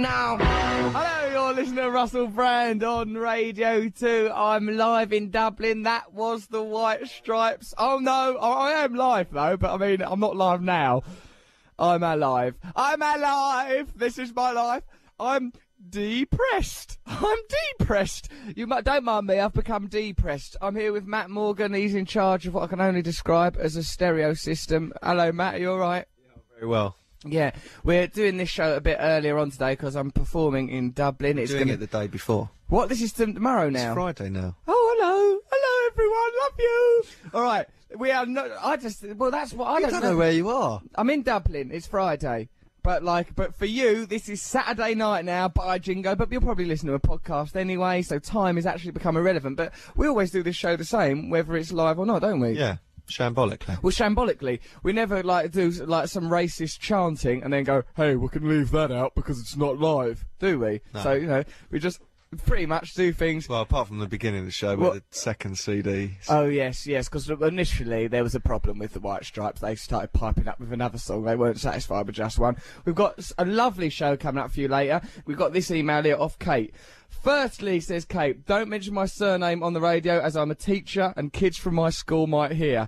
Now, hello, you're listening to Russell Brand on Radio 2. I'm live in Dublin. That was the White Stripes. Oh no, I am live though, but I mean, I'm not live now. I'm alive. I'm alive. This is my life. I'm depressed. I'm depressed. Don't mind me, I've become depressed. I'm here with Matt Morgan. He's in charge of what I can only describe as a stereo system. Hello, Matt, are you alright? Yeah, very well. Yeah, we're doing this show a bit earlier on today because I'm performing in Dublin. It's doing it the day before. What? This is tomorrow now? It's Friday now. Oh, hello. Hello, everyone. Love you. All right. We are not... that's what I don't know where you are. I'm in Dublin. It's Friday. But for you, this is Saturday night now. Bye, Jingo. But you'll probably listen to a podcast anyway, so time has actually become irrelevant. But we always do this show the same, whether it's live or not, don't we? Yeah. Shambolically. Well, shambolically. We never, do, some racist chanting and then go, hey, we can leave that out because it's not live, do we? No. So, we just pretty much do things... Well, apart from the beginning of the show with the second CD. Oh, yes, because initially there was a problem with the White Stripes. They started piping up with another song. They weren't satisfied with just one. We've got a lovely show coming up for you later. We've got this email here off Kate. Firstly, says Kate, don't mention my surname on the radio as I'm a teacher and kids from my school might hear.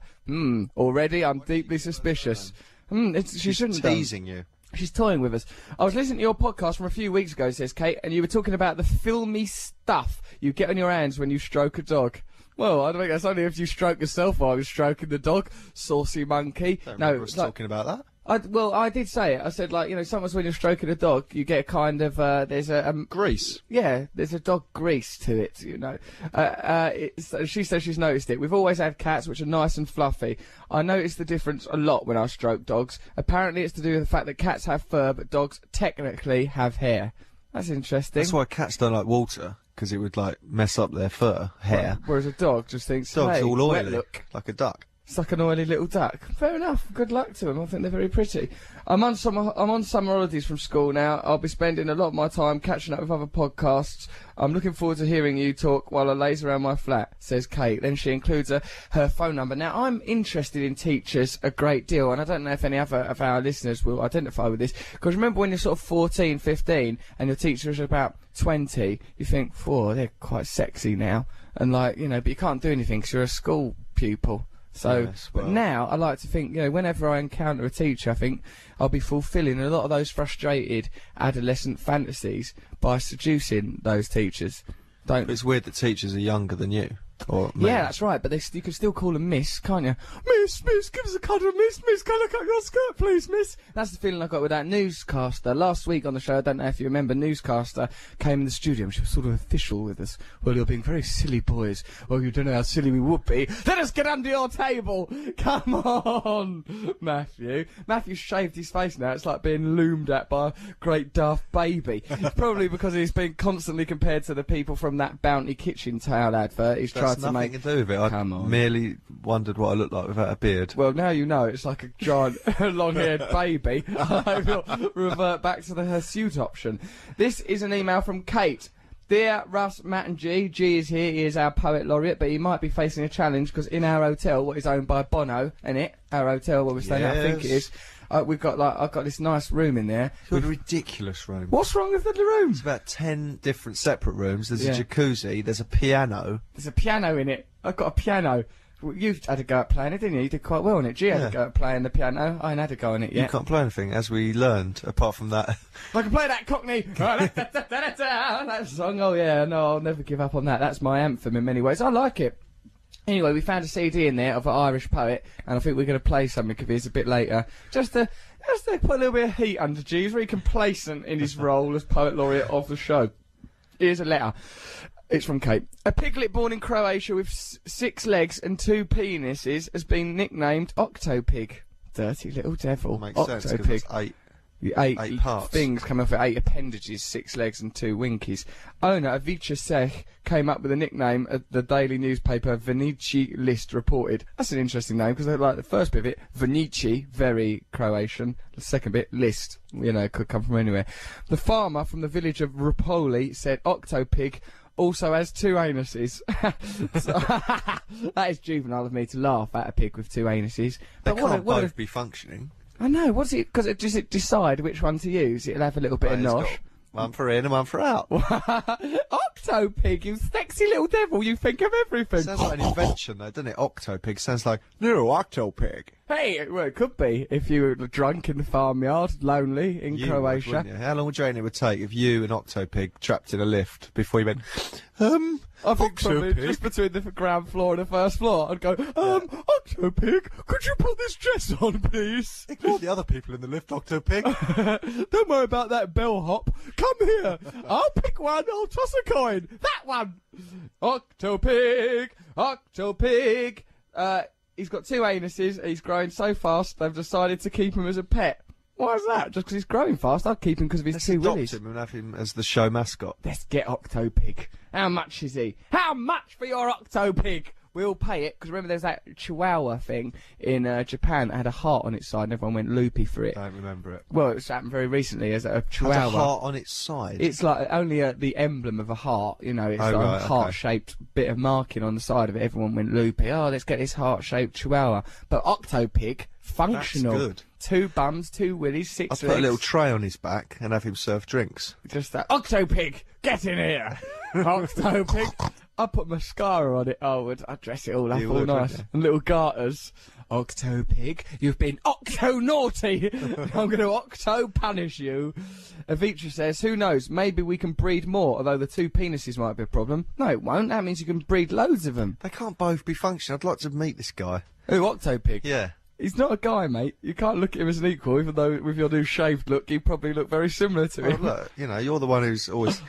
Already I'm deeply suspicious. She shouldn't have done. Teasing you. She's toying with us. I was listening to your podcast from a few weeks ago, says Kate, and you were talking about the filmy stuff you get on your hands when you stroke a dog. Well, I don't think that's only if you stroke yourself while you're stroking the dog. Saucy monkey. I don't remember us talking about that. I did say it. I said, sometimes when you're stroking a dog, you get a kind of, there's a... grease. Yeah, there's a dog grease to it, she says she's noticed it. We've always had cats which are nice and fluffy. I notice the difference a lot when I stroke dogs. Apparently it's to do with the fact that cats have fur, but dogs technically have hair. That's interesting. That's why cats don't like water, because it would, mess up their fur, hair. Whereas a dog just thinks, Dog's hey, all oily, look. like a duck. It's like an oily little duck. Fair enough. Good luck to them. I think they're very pretty. I'm on summer holidays from school now. I'll be spending a lot of my time catching up with other podcasts. I'm looking forward to hearing you talk while I laze around my flat, says Kate. Then she includes her phone number. Now, I'm interested in teachers a great deal, and I don't know if any other of our listeners will identify with this. Because remember when you're sort of 14, 15, and your teacher is about 20, you think, they're quite sexy now. And, but you can't do anything because you're a school pupil. So, yes, well. But now I like to think, whenever I encounter a teacher, I think I'll be fulfilling a lot of those frustrated adolescent fantasies by seducing those teachers. But it's weird that teachers are younger than you. Yeah, that's right, but you can still call them Miss, can't you? Miss, give us a cuddle, Miss, can I cut your skirt, please, Miss? That's the feeling I got with that newscaster. Last week on the show, I don't know if you remember, newscaster came in the studio and she was sort of official with us. Well, you're being very silly, boys. Well, you don't know how silly we would be. Let us get under your table! Come on, Matthew. Matthew shaved his face now. It's like being loomed at by a great daft baby. It's probably because he's been constantly compared to the people from that Bounty kitchen towel advert. He's tried to nothing to do with it. I merely wondered what I looked like without a beard. Well, now you know. It's like a giant, long-haired baby. I will revert back to the hirsute option. This is an email from Kate. Dear Russ, Matt and G. G is here. He is our poet laureate, but he might be facing a challenge because in our hotel, what is owned by Bono, our hotel where we're staying at, I think it is. We've got I've got this nice room in there. It's got a ridiculous room. What's wrong with the room? It's about 10 different separate rooms. There's a jacuzzi. There's a piano. There's a piano in it. I've got a piano. Well, you had a go at playing it, didn't you? You did quite well on it. G had a go at playing the piano. I ain't had a go on it yet. You can't play anything, as we learned, apart from that. I can play that Cockney. That song. Oh, yeah. No, I'll never give up on that. That's my anthem in many ways. I like it. Anyway, we found a CD in there of an Irish poet, and I think we're going to play something of his a bit later. Just to put a little bit of heat under G. He's very complacent in his role as poet laureate of the show. Here's a letter. It's from Kate. A piglet born in Croatia with 6 legs and 2 penises has been nicknamed Octopig. Dirty little devil. Makes sense, 'cause it's 8 8 parts. Things come off at 8 appendages, 6 legs and 2 winkies. Owner Avica Sech came up with a nickname at the daily newspaper Venice List reported. That's an interesting name because like the first bit of it, Venice, very Croatian. The second bit, List, could come from anywhere. The farmer from the village of Rapoli said Octopig also has 2 anuses. That is juvenile of me to laugh at a pig with 2 anuses. But they can't both be functioning. I know, what's it, because it decide which one to use, it'll have a little bit of nosh. One for in and one for out. Octopig, you sexy little devil, you think of everything. Sounds like an invention, though, doesn't it? Octopig sounds like new Octopig. Hey, well, it could be if you were drunk in the farmyard, lonely in Croatia. Wouldn't you? How long would you reckon it would take if you and Octopig trapped in a lift before you went, I think probably Octopig? just between the ground floor and the first floor, I'd go, Octopig, could you put this dress on, please? Ignore the other people in the lift, Octopig. Don't worry about that bellhop. Come here. I'll pick one. I'll toss a coin. That one. Octopig. Octopig. He's got 2 anuses. He's growing so fast, they've decided to keep him as a pet. Why is that? Just because he's growing fast? I'd keep him because of his Let's 2 adopt willies. him and have him as the show mascot. Let's get Octopig. How much is he? How much for your Octopig? We'll pay it, because remember there's that Chihuahua thing in Japan that had a heart on its side and everyone went loopy for it. I don't remember it. Well, it's happened very recently as a Has Chihuahua. a heart on its side. It's like only the emblem of a heart, you know, it's Oh, like right, a okay. heart-shaped bit of marking on the side of it. Everyone went loopy. Oh, let's get this heart-shaped Chihuahua. But Octopig, functional. That's good. 2 bums, 2 willies, 6 I'll legs. put a little tray on his back and have him serve drinks. Just that. Octopig, get in here. Octopig. I'll put mascara on it. Oh, I'd dress it all up You all would, nice. wouldn't you? And little garters. Octopig, you've been octo-naughty. I'm going to octo-punish you. Avitra says, who knows, maybe we can breed more, although the 2 penises might be a problem. No, it won't. That means you can breed loads of them. They can't both be functional. I'd like to meet this guy. Who, Octopig? Yeah. He's not a guy, mate. You can't look at him as an equal, even though with your new shaved look, you probably look very similar to Well, him. look, you know, you're the one who's always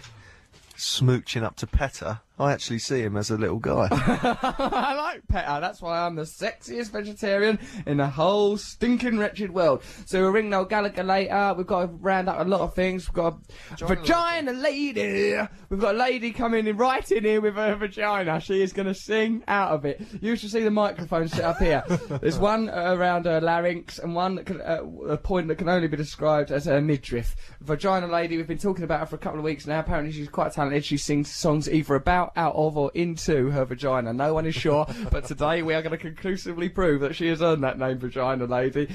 smooching up to Petter. I actually see him as a little guy. I like Petter, that's why I'm the sexiest vegetarian in the whole stinking wretched world. So we'll ring Noel Gallagher later, we've got to round up a lot of things, we've got a vagina lady, we've got a lady coming in right in here with her vagina, she is going to sing out of it. You should see the microphone set up here. There's one around her larynx and one that can, a point that can only be described as a midriff. Vagina lady, we've been talking about her for a couple of weeks now, apparently she's quite talented, she sings songs either about, out of or into her vagina. No one is sure, but today we are going to conclusively prove that she has earned that name, Vagina Lady.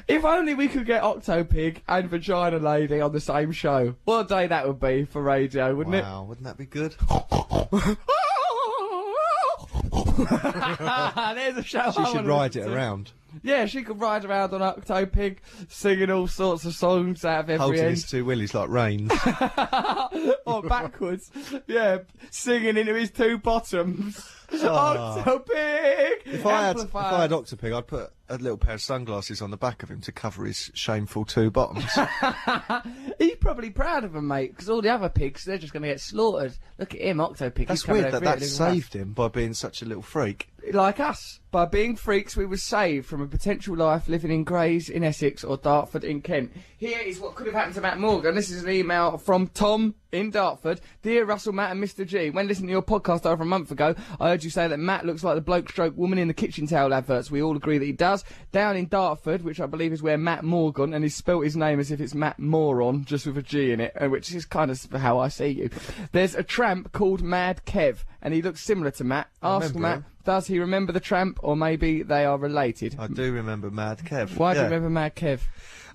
If only we could get Octopig and Vagina Lady on the same show. What a day that would be for radio, wouldn't it? Wow, wouldn't that be good? There's a show She I should wanna ride listen it to. around. Yeah, she could ride around on Octopig, singing all sorts of songs out of every Holding end. his 2 willies like reins. Or backwards. Yeah, singing into his 2 bottoms. Oh. Octopig! If I had Amplifier. Octopig, I'd put a little pair of sunglasses on the back of him to cover his shameful 2 bottoms. He's probably proud of them, mate, because all the other pigs, they're just going to get slaughtered. Look at him, Octopig. That's he's coming weird over that here that looking saved him by being such a little freak. like us. By being freaks, we were saved from a potential life living in Grays in Essex or Dartford in Kent. Here is what could have happened to Matt Morgan. This is an email from Tom in Dartford. Dear Russell, Matt and Mr. G, when listening to your podcast over a month ago, I heard you say that Matt looks like the bloke stroke woman in the kitchen towel adverts. We all agree that he does. Down in Dartford, which I believe is where Matt Morgan, and he's spelt his name as if it's Matt Moron, just with a G in it, which is kind of how I see you. There's a tramp called Mad Kev, and he looks similar to Matt. Ask remember Matt, him. does he remember the tramp, or maybe they are related? I do remember Mad Kev. Why do you Yeah. remember Mad Kev?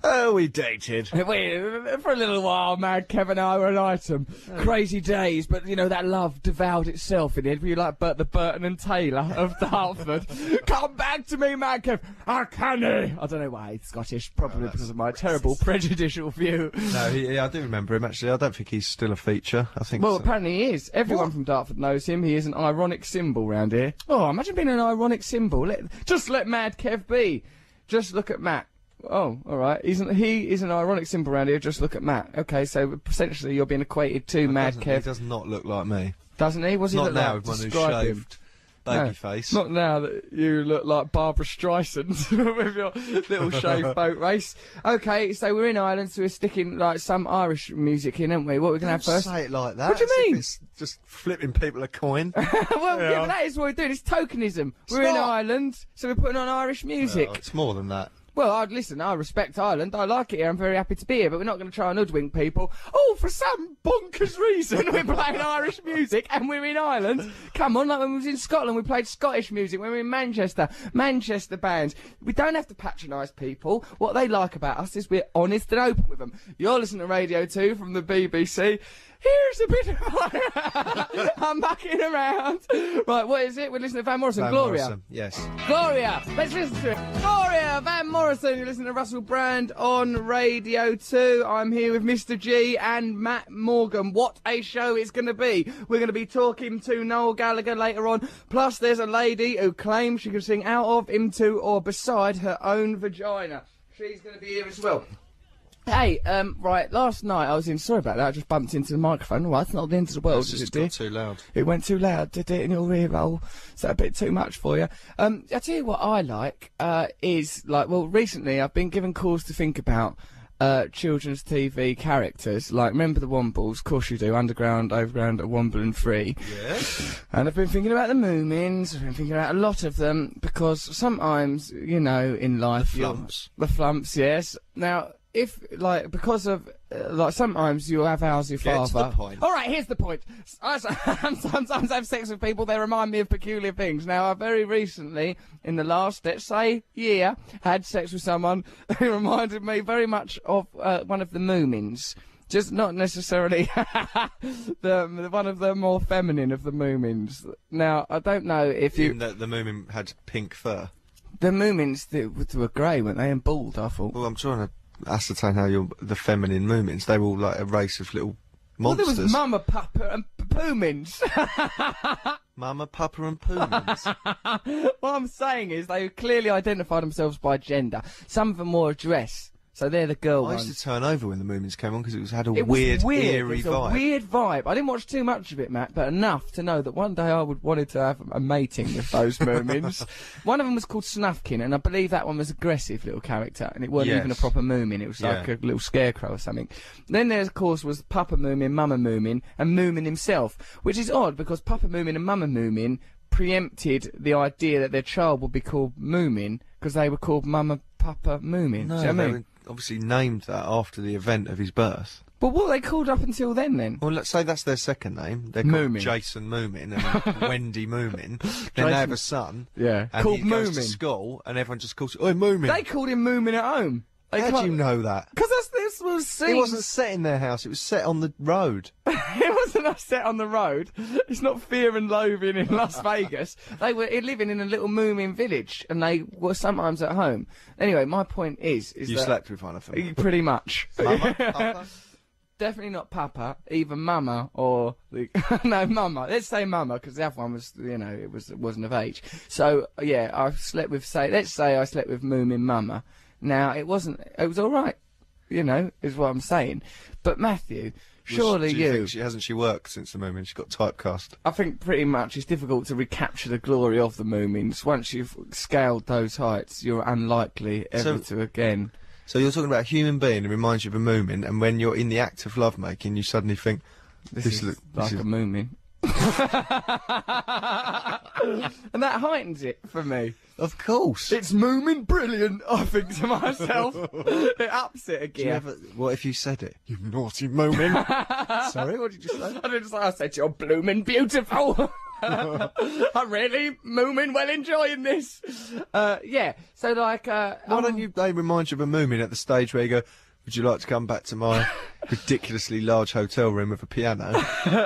Oh, we dated. Wait, for a little while, Mad Kev and I were an item. Crazy days, but you know, that love devoured itself in it. Were you like the Burton and Taylor of Dartford? Come back to me, Mad Kev. I can't. I don't know why he's Scottish, probably because of my terrible prejudicial view. No, I do remember him, actually. I don't think he's still a feature. I think Well, so. apparently he is. Everyone from Dartford knows him. He is an ironic symbol round here. Oh, imagine being an ironic symbol. Just let Mad Kev be. Just look at Matt. Oh, all right. He is an ironic symbol around here. Just look at Matt. Okay, so essentially you're being equated to Mad He Kev, does not look like me. doesn't he? What's he Not look now like? with my new Describe him. shaved baby face. Not now that you look like Barbara Streisand with your little shaved boat race. Okay, so we're in Ireland, so we're sticking like some Irish music in, aren't we? What are we going to have Don't first? say it like that. What do you as if mean? It's just flipping people a coin. Well, yeah, Yeah. but that is what we're doing. It's tokenism. We're in not. Ireland, so we're putting on Irish music. Well, it's more than that. Well, I respect Ireland. I like it here. I'm very happy to be here, but we're not going to try and hoodwink people. Oh, for some bonkers reason, we're playing Irish music and we're in Ireland. Come on, like when we was in Scotland, we played Scottish music. When we were in Manchester bands. We don't have to patronise people. What they like about us is we're honest and open with them. You're listening to Radio 2 from the BBC. Here's a bit of... I'm mucking around. Right, what is it? We're listening to Van Morrison. Van Gloria. Morrison, yes. Gloria. Let's listen to it. Gloria, Van Morrison. You're listening to Russell Brand on Radio 2. I'm here with Mr. G and Matt Morgan. What a show it's going to be. We're going to be talking to Noel Gallagher later on. Plus, there's a lady who claims she can sing out of, into, or beside her own vagina. She's going to be here as well. Hey, right, last night I was in, sorry about that, I just bumped into the microphone. Well, it's not the end of the world, It's just got too loud. It went too loud, did it, in your ear roll? Is that a bit too much for you? I tell you what I like, is, like, well, recently I've been given cause to think about, children's TV characters, like, remember the Wombles? Of course you do, Underground, Overground, Womble and Free. Yes. And I've been thinking about the Moomins, I've been thinking about a lot of them, because sometimes, you know, in life... The Flumps. The Flumps, yes. Now... If, like, because of, like, sometimes you have How's Father. Get to the point. All right, here's the point. I sometimes have sex with people, they remind me of peculiar things. Now, I very recently, in the last, let's say, year, had sex with someone who reminded me very much of one of the Moomins. Just not necessarily one of the more feminine of the Moomins. Now, I don't know if you... In that the Moomin had pink fur. The Moomins were grey, weren't they, and bald, I thought. Well, I'm trying to ascertain how you're the feminine Moomins. They were all like a race of little monsters. Well, there was Mama, Papa and Poomins. Mama, Papa and Poomins. What I'm saying is they clearly identify themselves by gender. Some of them wore a dress. So they're the girl I ones. used to turn over when the Moomins came on because it had a It weird, was eerie it was vibe. a weird vibe. I didn't watch too much of it, Matt, but enough to know that one day I wanted to have a mating with those Moomins. One of them was called Snufkin, and I believe that one was aggressive little character, and it wasn't even a proper Moomin. It was like a little scarecrow or something. Then there, of course, was Papa Moomin, Mama Moomin, and Moomin himself, which is odd because Papa Moomin and Mama Moomin preempted the idea that their child would be called Moomin because they were called Mama, Papa Moomin. No, Do you know what I they mean? were obviously named that after the event of his birth. But what were they called up until then? Well, let's say that's their second name. They're called Moomin. Jason Moomin and Wendy Moomin. Then they have a son. Yeah. And Called he goes to Moomin. school, and everyone just calls him, "Oi, Moomin." They called him Moomin at home. How do you know that? Because this was seen. It wasn't set in their house. It was set on the road. It wasn't a set on the road. It's not Fear and Loathing in Las Vegas. They were living in a little Moomin village, and they were sometimes at home. Anyway, my point is You that slept with one of them. pretty much. Mama, Papa? Definitely not Papa, either Mama or the no Mama. Let's say Mama because the other one was, you know, it wasn't of age. So yeah, I slept with let's say I slept with Moomin Mama. Now it was all right, you know, is what I'm saying. But Matthew, surely Do you think hasn't she worked since the moment she got typecast? I think pretty much it's difficult to recapture the glory of the Moomins. Once you've scaled those heights, you're unlikely ever to again. So you're talking about a human being who reminds you of a Moomin, and when you're in the act of lovemaking, you suddenly think, This is like a Moomin. And that heightens it for me. Of course. It's Moomin brilliant, I think to myself. It ups it again. What if you said it? You naughty Moomin. Sorry, what did you say? I said you're bloomin' beautiful. I'm really Moomin well enjoying this. Yeah, so like... Why don't they remind you of a Moomin at the stage where you go, would you like to come back to my ridiculously large hotel room with a piano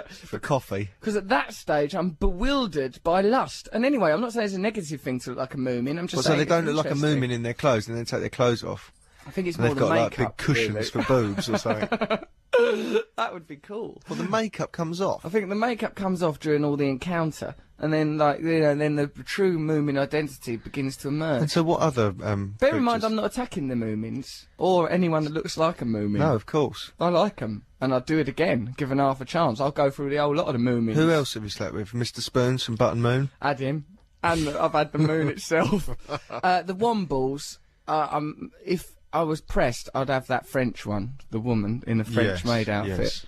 for coffee? Because at that stage, I'm bewildered by lust. And anyway, I'm not saying it's a negative thing to look like a Moomin. I'm just saying so they don't look like a interesting. Moomin in their clothes and then take their clothes off. I think it's And more they've the got like makeup. big cushions really. for boobs or something. That would be cool. Well, the makeup comes off. I think the makeup comes off during all the encounter. And then, like, you know, then the true Moomin identity begins to emerge. And so what other Bear in mind, I'm not attacking the Moomins, or anyone that looks like a Moomin. No, of course. I like them, and I'd do it again, given half a chance. I'll go through the whole lot of the Moomins. Who else have you slept with? Mr. Spoons from Button Moon? Had him, and I've had the moon itself. The Wombles, if I was pressed, I'd have that French one, the woman in the French maid outfit. Yes.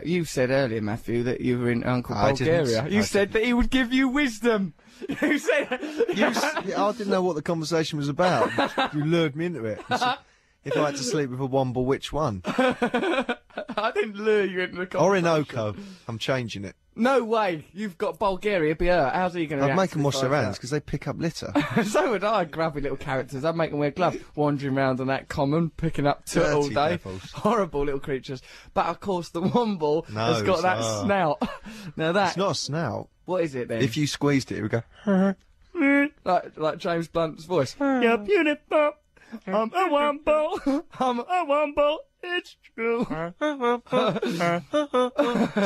You said earlier, Matthew, that you were in Uncle I Bulgaria. didn't. You I said that he would give you wisdom. You said... I didn't know what the conversation was about. You lured me into it. You said, if I had to sleep with a womble, which one? I didn't lure you into the conversation. Orinoco. I'm changing it. No way. You've got Bulgaria be her. How's he going to I'd make them wash their hands because they pick up litter. So would I, grubby little characters. I'd make them wear gloves, wandering around on that common, picking up soot all Dirty day. devils. Horrible little creatures. But of course, the womble No, has got that it's- snout. Now that, It's not a snout. what is it then? If you squeezed it, it would go. like James Blunt's voice. You're beautiful. I'm a womble. I'm a womble. It's true. What's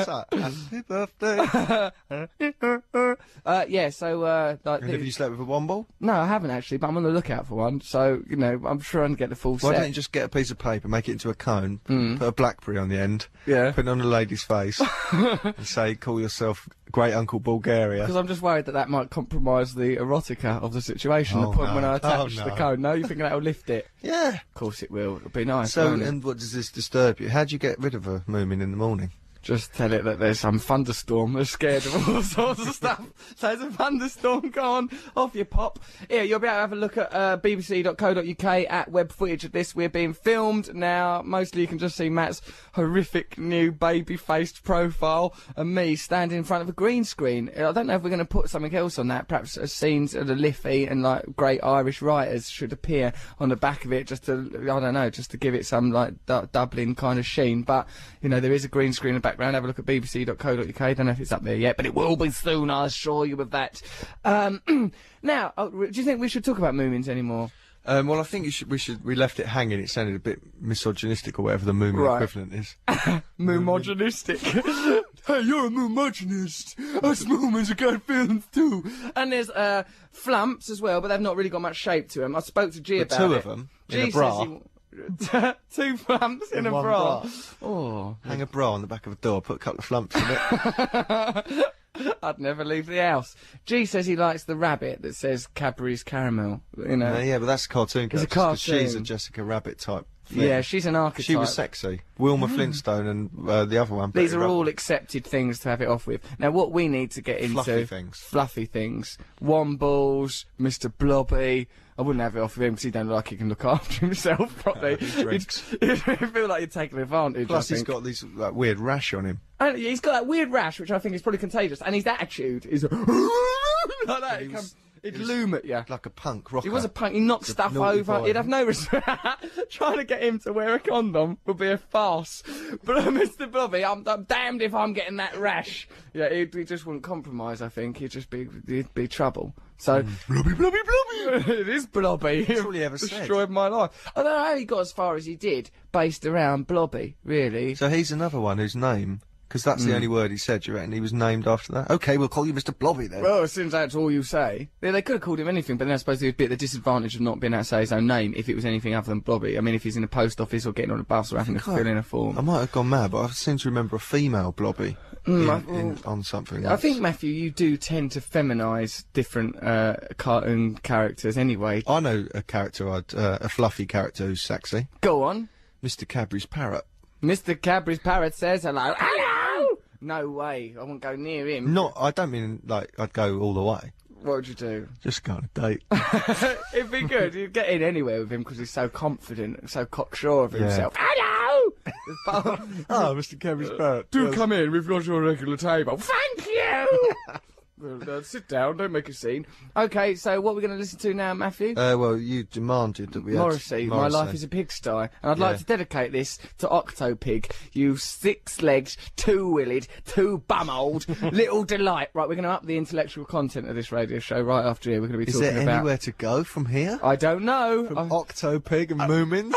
that? Happy birthday. Yeah, so, like, Have you slept with a womble? no, I haven't actually, but I'm on the lookout for one. So, you know, I'm trying to get the full Why set. don't you just get a piece of paper, make it into a cone, put a blackberry on the end, Yeah. put it on a lady's face, and say, call yourself Great Uncle Bulgaria. Because I'm just worried that that might compromise the erotica of the situation. Oh, the point no. when I Oh, attach the no. cone. No, you think that'll lift it? Yeah. Of course it will. It'll be nice. So, won't it? and what does this disturb you? How do you get rid of a moomin in the morning? Just tell it that there's some thunderstorm. They're scared of all sorts of stuff. So there's a thunderstorm. Go on, off you pop. Here, you'll be able to have a look at bbc.co.uk at web footage of this. We're being filmed now. Mostly you can just see Matt's horrific new baby-faced profile and me standing in front of a green screen. I don't know if we're going to put something else on that. Perhaps scenes of the Liffey and like great Irish writers should appear on the back of it, just to, I don't know, just to give it some like Dublin kind of sheen. But you know, there is a green screen in the background. Have a look at bbc.co.uk. Don't know if it's up there yet, but it will be soon, I assure you of that. Now, do you think we should talk about Moomins anymore? Well, I think we left it hanging. It sounded a bit misogynistic or whatever the moomin Right. equivalent is. Moomogynistic. Hey, you're a moomogynist. Us Moomins are good films too. And there's flumps as well, but they've not really got much shape to them. I spoke to G The about two it. of them in G a bra. says he... Two flumps in a one bra. bra. Oh, Hang a bra on the back of a door, put a couple of flumps in it. I'd never leave the house. G says he likes the rabbit that says Cadbury's Caramel. You know. Yeah, but that's a cartoon It's a character, 'cause she's a cartoon. Jessica Rabbit type thing. Yeah, she's an archetype. She was sexy. Wilma Flintstone and the other one. These Betty are all Rutland. accepted things to have it off with. Now, what we need to get into... Fluffy things. Fluffy things. Wombles, Mr. Blobby. I wouldn't have it off of him because he don't like he can look after himself properly. He drinks. You'd feel like you're taking advantage, Plus, I he's think. got this like weird rash on him. And he's got that weird rash, which I think is probably contagious. And his attitude is... like that. It'd loom at you. Like a punk rocker. He was a punk. He knocked stuff naughty over. boy. He'd have no respect. Trying to get him to wear a condom would be a farce. But Mr. Blobby, I'm damned if I'm getting that rash. Yeah, he just wouldn't compromise. I think he'd be trouble. So Blobby, blobby, blobby. it is Blobby. That's all he ever said. Destroyed my life. I don't know how he got as far as he did, based around Blobby. Really. So he's another one whose name, because that's the only word he said, do you reckon he was named after that? Okay, we'll call you Mr. Blobby then. Well, since that's all you say, they could have called him anything, but then I suppose he would be at the disadvantage of not being able to say his own name if it was anything other than Blobby. I mean, if he's in a post office or getting on a bus or having to fill in a form. I might have gone mad, but I seem to remember a female Blobby on something. I think, Matthew, you do tend to feminise different cartoon characters anyway. I know a character, a fluffy character who's sexy. Go on. Mr. Cadbury's parrot. Mr. Cadbury's parrot says hello. Hello! No way. I won't go near him. I don't mean, like, I'd go all the way. What would you do? Just go on a date. It'd be good. You'd get in anywhere with him because he's so confident and so cocksure of Yeah. himself. Hello! Oh, Mr. Cadbury's parrot. Do come in, we've got your regular table. Thank you! Well, sit down, don't make a scene. Okay, so what we're going to listen to now, Matthew? Well, you demanded that we had Morrissey, My Life is a Pigsty. And I'd like Yeah. to dedicate this to Octopig, you six-legged, two-willed, two-bum-old little delight. Right, we're going to up the intellectual content of this radio show right after here. We're going to be Is talking there about... anywhere to go from here? I don't know. From Octopig and Moomins?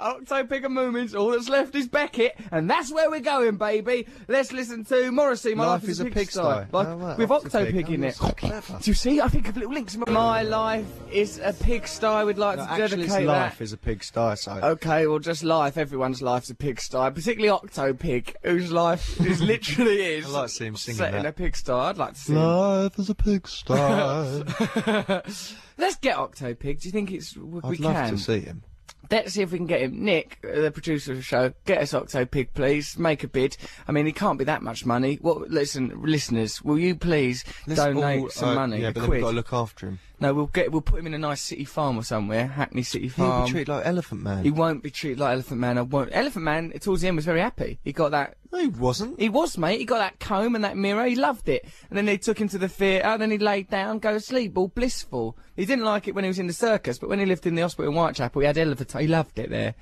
Octopig and Moomins, all that's left is Beckett, and that's where we're going, baby. Let's listen to Morrissey, My Life is a Pigsty. Oh, Like, right, with Octopig. Octopig in Oh, it. so clever. Do you see? I think of little links. My life is a pigsty. We'd like to Actually, dedicate it's life that. is a pigsty, so... Okay, well, just life. Everyone's life's a pigsty, particularly Octopig, whose life is literally is. I'd like to see him singing set in that. a pigsty. I'd like to see him. Life is a pigsty. Let's get Octopig. Do you think it's we I'd can? love to see him. Let's see if we can get him. Nick, the producer of the show, get us Octopig, please. Make a bid. I mean, it can't be that much money. Well, listen, listeners, will you please donate some money? Yeah, a but then quid. we've got to look after him. No, we'll put him in a nice city farm or somewhere, Hackney City Farm. He'll be treated like Elephant Man. He won't be treated like Elephant Man. I won't. Elephant Man, towards the end, was very happy. He got that. No, he wasn't. He was, mate. He got that comb and that mirror. He loved it. And then they took him to the theatre. Then he laid down, go to sleep, all blissful. He didn't like it when he was in the circus, but when he lived in the hospital in Whitechapel, he had elephant. He loved it there.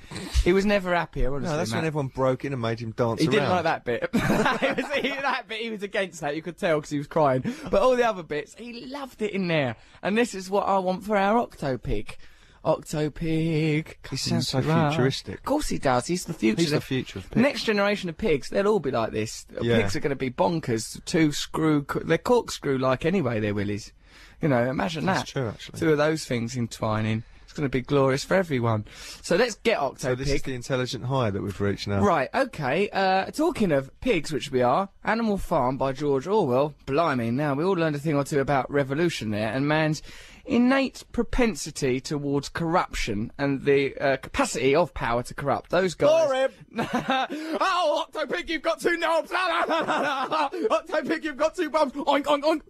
He was never happier, honestly. No, that's when everyone broke in and made him dance He around. didn't like that bit. That bit, he was against that. You could tell because he was crying. But all the other bits, he loved it in there. And this is what I want for our Octopig. Octopig. He sounds so futuristic. Of course he does. He's the future. He's the future of pigs. Next generation of pigs, they'll all be like this. Yeah. Pigs are going to be bonkers. They're corkscrew-like anyway, they're willies. You know, imagine that. That's true, actually. Two of those things entwining. It's going to be glorious for everyone. So let's get Octopig. So this is the intelligent high that we've reached now. Right, okay. Talking of pigs, which we are, Animal Farm by George Orwell. Blimey, now we all learned a thing or two about revolution there, and man's innate propensity towards corruption and the capacity of power to corrupt. Those guys... For him! Oh, Octopig, you've got two knobs! Octopig, you've got two bums! Oink, oink,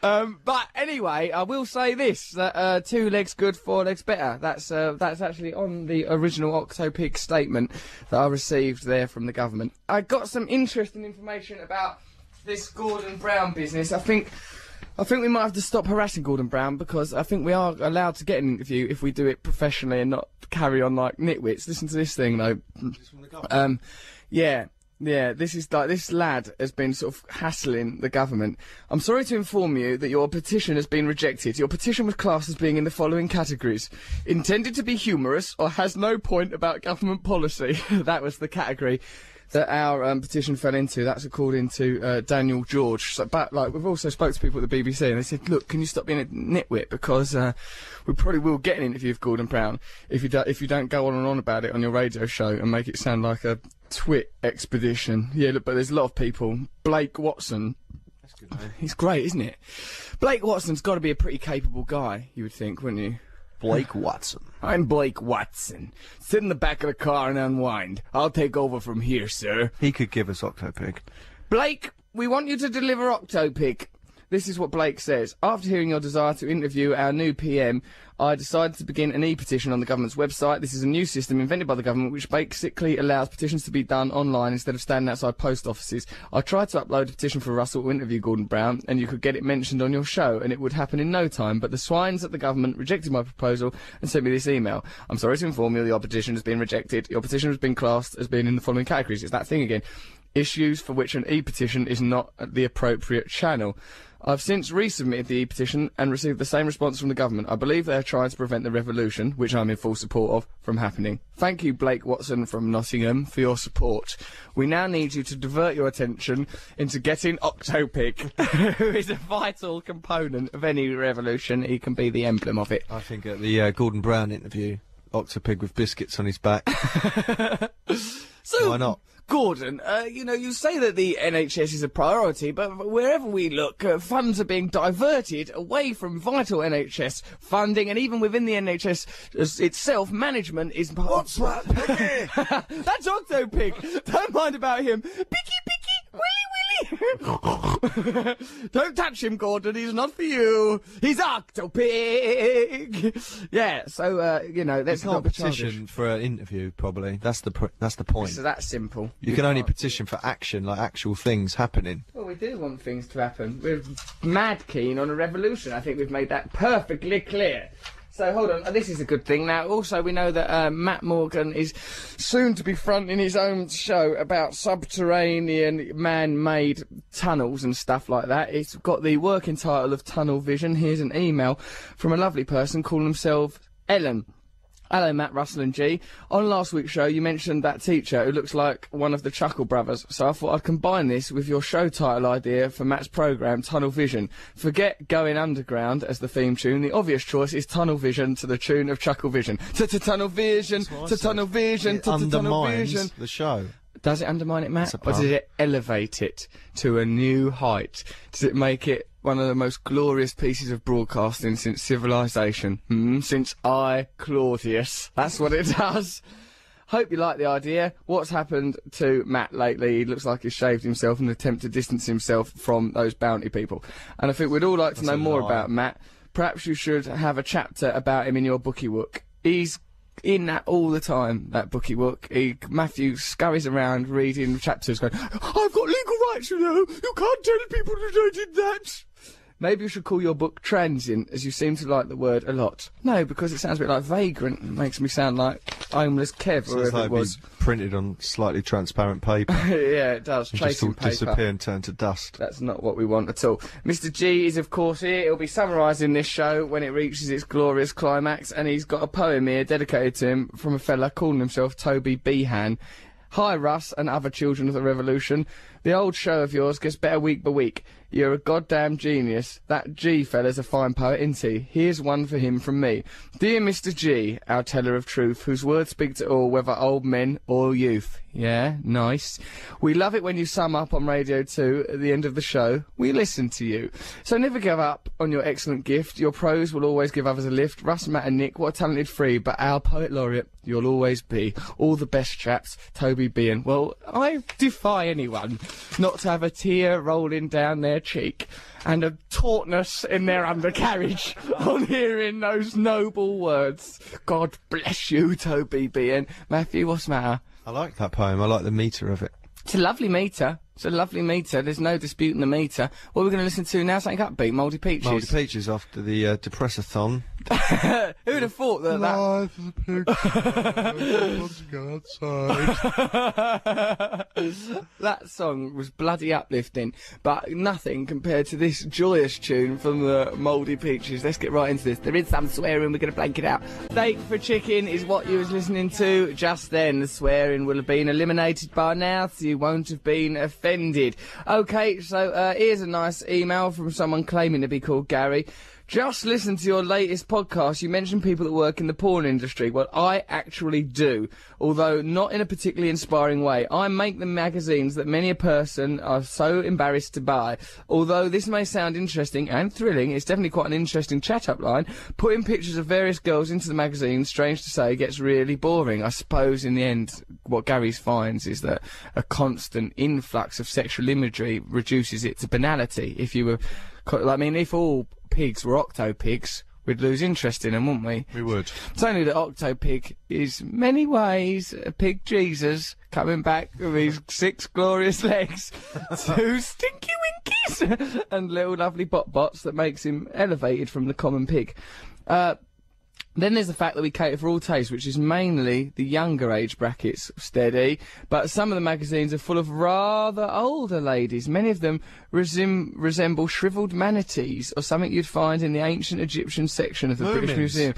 oink! But anyway, I will say this, that 2 legs good, 4 legs better. That's actually on the original Octopig statement that I received there from the government. I got some interesting information about this Gordon Brown business. I think we might have to stop harassing Gordon Brown because I think we are allowed to get an interview if we do it professionally and not carry on like nitwits. Listen to this thing though. Yeah, this is like, this lad has been sort of hassling the government. I'm sorry to inform you that your petition has been rejected. Your petition was classed as being in the following categories: intended to be humorous or has no point about government policy. That was the category that our petition fell into. That's according to Daniel George. So, but like, we've also spoke to people at the BBC and they said, look, can you stop being a nitwit, because we probably will get an interview with Gordon Brown if you don't go on and on about it on your radio show and make it sound like a twit expedition. Yeah, look, but there's a lot of people. Blake Watson. That's good, man. He's great, isn't it? Blake Watson's got to be a pretty capable guy, you would think, wouldn't you? Blake Watson. I'm Blake Watson. Sit in the back of the car and unwind. I'll take over from here, sir. He could give us Octopig. Blake, we want you to deliver Octopig. This is what Blake says. After hearing your desire to interview our new PM, I decided to begin an e-petition on the government's website. This is a new system invented by the government which basically allows petitions to be done online instead of standing outside post offices. I tried to upload a petition for Russell to interview Gordon Brown, and you could get it mentioned on your show, and it would happen in no time, but the swines at the government rejected my proposal and sent me this email. I'm sorry to inform you that your petition has been rejected. Your petition has been classed as being in the following categories. It's that thing again. Issues for which an e-petition is not the appropriate channel. I've since resubmitted the e-petition and received the same response from the government. I believe they are trying to prevent the revolution, which I'm in full support of, from happening. Thank you, Blake Watson from Nottingham, for your support. We now need you to divert your attention into getting Octopig, who is a vital component of any revolution. He can be the emblem of it. I think at the Gordon Brown interview, Octopig with biscuits on his back. So, why not? Gordon, you know, you say that the NHS is a priority, but wherever we look, funds are being diverted away from vital NHS funding, and even within the NHS itself, management is... What's that, Piggy? That's Octopig! Don't mind about him. Picky, Willy! Don't touch him, Gordon, he's not for you. He's Octopig! Yeah, so, you know, that's You can't petition for an interview, probably. That's the point. So that's simple. You can only petition for action, like actual things happening. Well, we do want things to happen. We're mad keen on a revolution. I think we've made that perfectly clear. So, hold on. This is a good thing. Now, also, we know that Matt Morgan is soon to be fronting his own show about subterranean man-made tunnels and stuff like that. It's got the working title of Tunnel Vision. Here's an email from a lovely person calling himself Ellen. Hello, Matt, Russell and G. On last week's show, you mentioned that teacher who looks like one of the Chuckle Brothers, so I thought I'd combine this with your show title idea for Matt's programme, Tunnel Vision. Forget Going Underground as the theme tune. The obvious choice is Tunnel Vision to the tune of Chuckle Vision. Tunnel Vision, to Tunnel Vision, to Tunnel Vision. The show. Does it undermine it, Matt? Or does it elevate it to a new height? Does it make it one of the most glorious pieces of broadcasting since civilization. Since Claudius. That's what it does. Hope you like the idea. What's happened to Matt lately? He looks like he's shaved himself in an attempt to distance himself from those bounty people. And I think we'd all like to know more about Matt. Perhaps you should have a chapter about him in your bookie book. He's in that all the time, that bookie book. Matthew scurries around reading chapters going, I've got legal rights, you know. You can't tell people that I did that. Maybe you should call your book Transient, as you seem to like the word a lot. No, because it sounds a bit like vagrant. It makes me sound like homeless Kev, or whatever it was. Printed on slightly transparent paper. Yeah, it does. And just all disappear and turn to dust. That's not what we want at all. Mr. G is, of course, here. He'll be summarising this show when it reaches its glorious climax, and he's got a poem here dedicated to him from a fella calling himself Toby Behan. Hi, Russ and other children of the revolution. The old show of yours gets better week by week. You're a goddamn genius. That G fella's a fine poet, isn't he? Here's one for him from me. Dear Mr. G, our teller of truth, whose words speak to all, whether old men or youth. Yeah, nice. We love it when you sum up on Radio 2 at the end of the show. We listen to you. So never give up on your excellent gift. Your prose will always give others a lift. Russ, Matt and Nick, what a talented three, but our poet laureate, you'll always be. All the best chaps, Toby Behan. Well, I defy anyone not to have a tear rolling down their cheek and a tautness in their undercarriage on hearing those noble words. God bless you, Toby Behan. Matthew, what's the matter? I like that poem. I like the metre of it. It's a lovely metre. It's a lovely metre. There's no disputing the metre. What are we going to listen to now? Something upbeat. Mouldy Peaches. Mouldy Peaches after the Depressathon. Who'd have thought that Life is a pig. Let's go outside. That song was bloody uplifting, but nothing compared to this joyous tune from the Mouldy Peaches. Let's get right into this. There is some swearing. We're going to blank it out. Steak for chicken is what you was listening to just then. The swearing will have been eliminated by now, so you won't have been offended. Okay, so here's a nice email from someone claiming to be called Gary. Just listen to your latest podcast. You mentioned people that work in the porn industry. Well, I actually do, although not in a particularly inspiring way. I make the magazines that many a person are so embarrassed to buy. Although this may sound interesting and thrilling, it's definitely quite an interesting chat-up line. Putting pictures of various girls into the magazine, strange to say, gets really boring. I suppose in the end, what Gary finds is that a constant influx of sexual imagery reduces it to banality. If you were, I mean, if all pigs were octo-pigs, we'd lose interest in them, wouldn't we? We would. It's only that octo-pig is many ways a pig Jesus coming back with his 6 glorious legs, 2 stinky winkies, and little lovely bot-bots that makes him elevated from the common pig. Then there's the fact that we cater for all tastes, which is mainly the younger age brackets, steady, but some of the magazines are full of rather older ladies. Many of them resemble shrivelled manatees, or something you'd find in the ancient Egyptian section of the British Museum.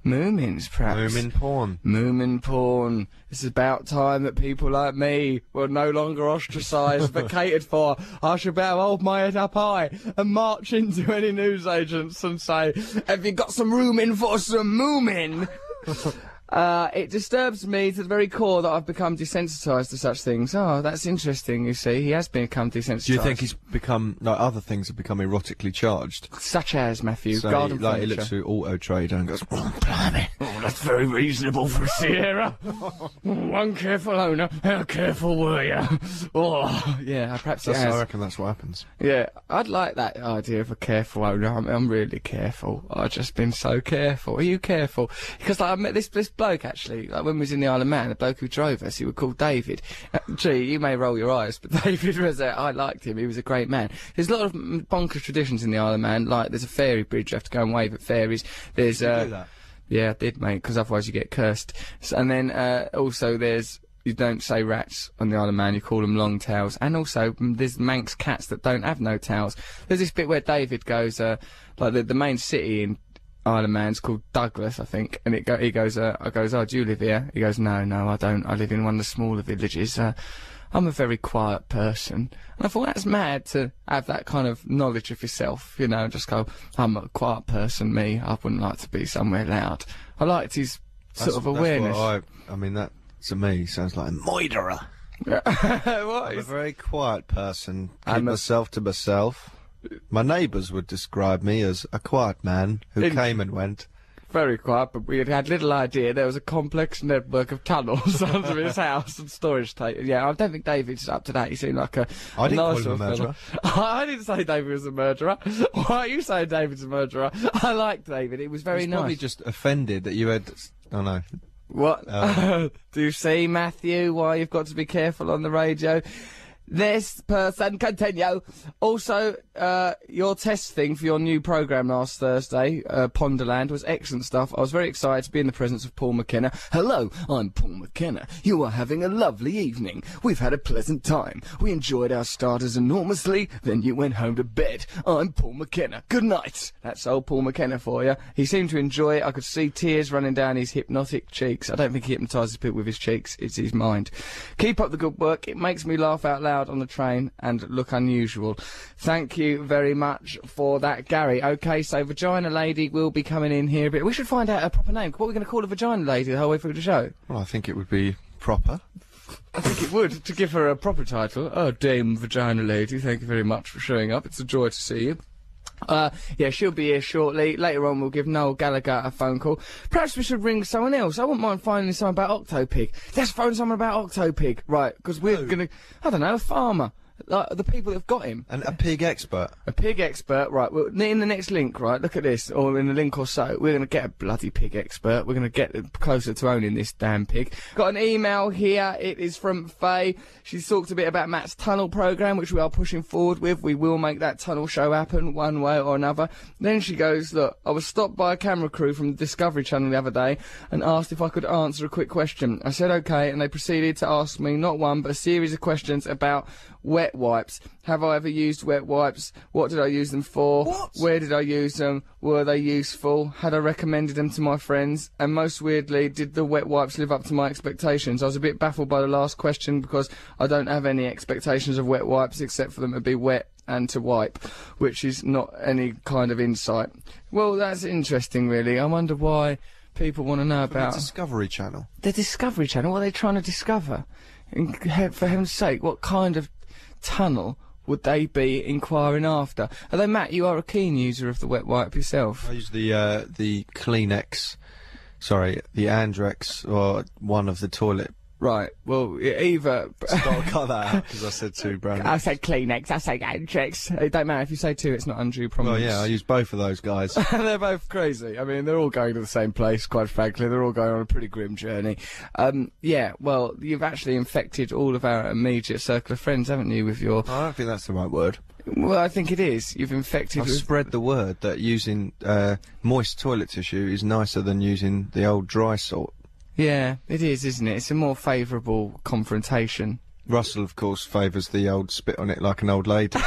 Moomins, perhaps. Moomin porn. Moomin porn. It's about time that people like me were no longer ostracised but catered for. I should better hold my head up high and march into any newsagents and say, have you got some room in for some moomin? It disturbs me to the very core that I've become desensitised to such things. Oh, that's interesting, you see. He has become desensitised. Do you think he's become, like, other things have become erotically charged? Such as, Matthew, So garden he, like, he furniture. looks through Auto Trader and goes, Oh, blimey. Oh, that's very reasonable for a Sierra. One careful owner. How careful were you? Oh, yeah, perhaps it I has. reckon that's what happens. Yeah, I'd like that idea of a careful owner. I'm really careful. I've just been so careful. Are you careful? Because, like, I met this bloke, actually, like, when we was in the Isle of Man, the bloke who drove us, he was called David. Gee, you may roll your eyes, but David was, I liked him. He was a great man. There's a lot of bonkers traditions in the Isle of Man, like, there's a fairy bridge. You have to go and wave at fairies. There's, Did you do that? Yeah, I did, mate, because otherwise you get cursed. And then, also you don't say rats on the Isle of Man, you call them long tails. And also, there's Manx cats that don't have no tails. There's this bit where David goes, like, the main city in Isle of Man's called Douglas, I think, and he goes, I goes, oh, do you live here? He goes, no, I don't. I live in one of the smaller villages. I'm a very quiet person. And I thought, that's mad to have that kind of knowledge of yourself, you know, just go, I'm a quiet person, me. I wouldn't like to be somewhere loud. I liked his sort of awareness. I mean, that, to me, sounds like a moiderer. What I'm a is... very quiet person. Keep myself to myself. My neighbours would describe me as a quiet man who came and went. Very quiet, but we had little idea there was a complex network of tunnels under his house and storage tank. Yeah, I don't think David's up to that. He seemed like a I didn't nice call him a murderer. I didn't say David was a murderer. Why are you saying David's a murderer? I like David. It was very He's nice. probably just offended that you had... Oh, no. What? Do you see, Matthew, why you've got to be careful on the radio? This person, continue. Also, your test thing for your new programme last Thursday, Ponderland, was excellent stuff. I was very excited to be in the presence of Paul McKenna. Hello, I'm Paul McKenna. You are having a lovely evening. We've had a pleasant time. We enjoyed our starters enormously, then you went home to bed. I'm Paul McKenna. Good night. That's old Paul McKenna for you. He seemed to enjoy it. I could see tears running down his hypnotic cheeks. I don't think he hypnotises people with his cheeks. It's his mind. Keep up the good work. It makes me laugh out loud on the train and look unusual. Thank you very much for that, Gary. Okay, so Vagina Lady will be coming in here a bit. We should find out a proper name. What are we going to call a Vagina Lady the whole way through the show? Well, I think it would be proper. I think it would, to give her a proper title. Oh, Dame Vagina Lady, thank you very much for showing up. It's a joy to see you. Yeah, she'll be here shortly. Later on, we'll give Noel Gallagher a phone call. Perhaps we should ring someone else. I wouldn't mind finding someone about Octopig. Let's phone someone about Octopig. Right, because we're gonna... I don't know, a farmer. Like, the people that've got him. And a pig expert. A pig expert, right. Well, in the next link, right, look at this, or in the link or so, we're going to get a bloody pig expert. We're going to get closer to owning this damn pig. Got an email here. It is from Faye. She's talked a bit about Matt's tunnel programme, which we are pushing forward with. We will make that tunnel show happen one way or another. Then she goes, look, I was stopped by a camera crew from the Discovery Channel the other day and asked if I could answer a quick question. I said okay, and they proceeded to ask me not one, but a series of questions about wet wipes. Have I ever used wet wipes? What did I use them for? What? Where did I use them? Were they useful? Had I recommended them to my friends? And most weirdly, did the wet wipes live up to my expectations? I was a bit baffled by the last question because I don't have any expectations of wet wipes except for them to be wet and to wipe, which is not any kind of insight. Well, that's interesting, really. I wonder why people want to know about... The Discovery Channel. The Discovery Channel? What are they trying to discover? For heaven's sake, what kind of tunnel would they be inquiring after? Although, Matt, you are a keen user of the wet wipe yourself. I use the Kleenex, sorry, the Andrex, or one of the toilet. Right, well, either... I'll cut that out, because I said two, Brandon. I said Kleenex, I say Andrex. It don't matter if you say two, it's not undue prominence. Well, yeah, I use both of those guys. They're both crazy. I mean, they're all going to the same place, quite frankly. They're all going on a pretty grim journey. Yeah, well, you've actually infected all of our immediate circle of friends, haven't you, with your... I don't think that's the right word. Well, I think it is. You've infected... I've spread the word that using moist toilet tissue is nicer than using the old dry sort. Yeah, it is, isn't it? It's a more favourable confrontation. Russell, of course, favours the old spit on it like an old lady.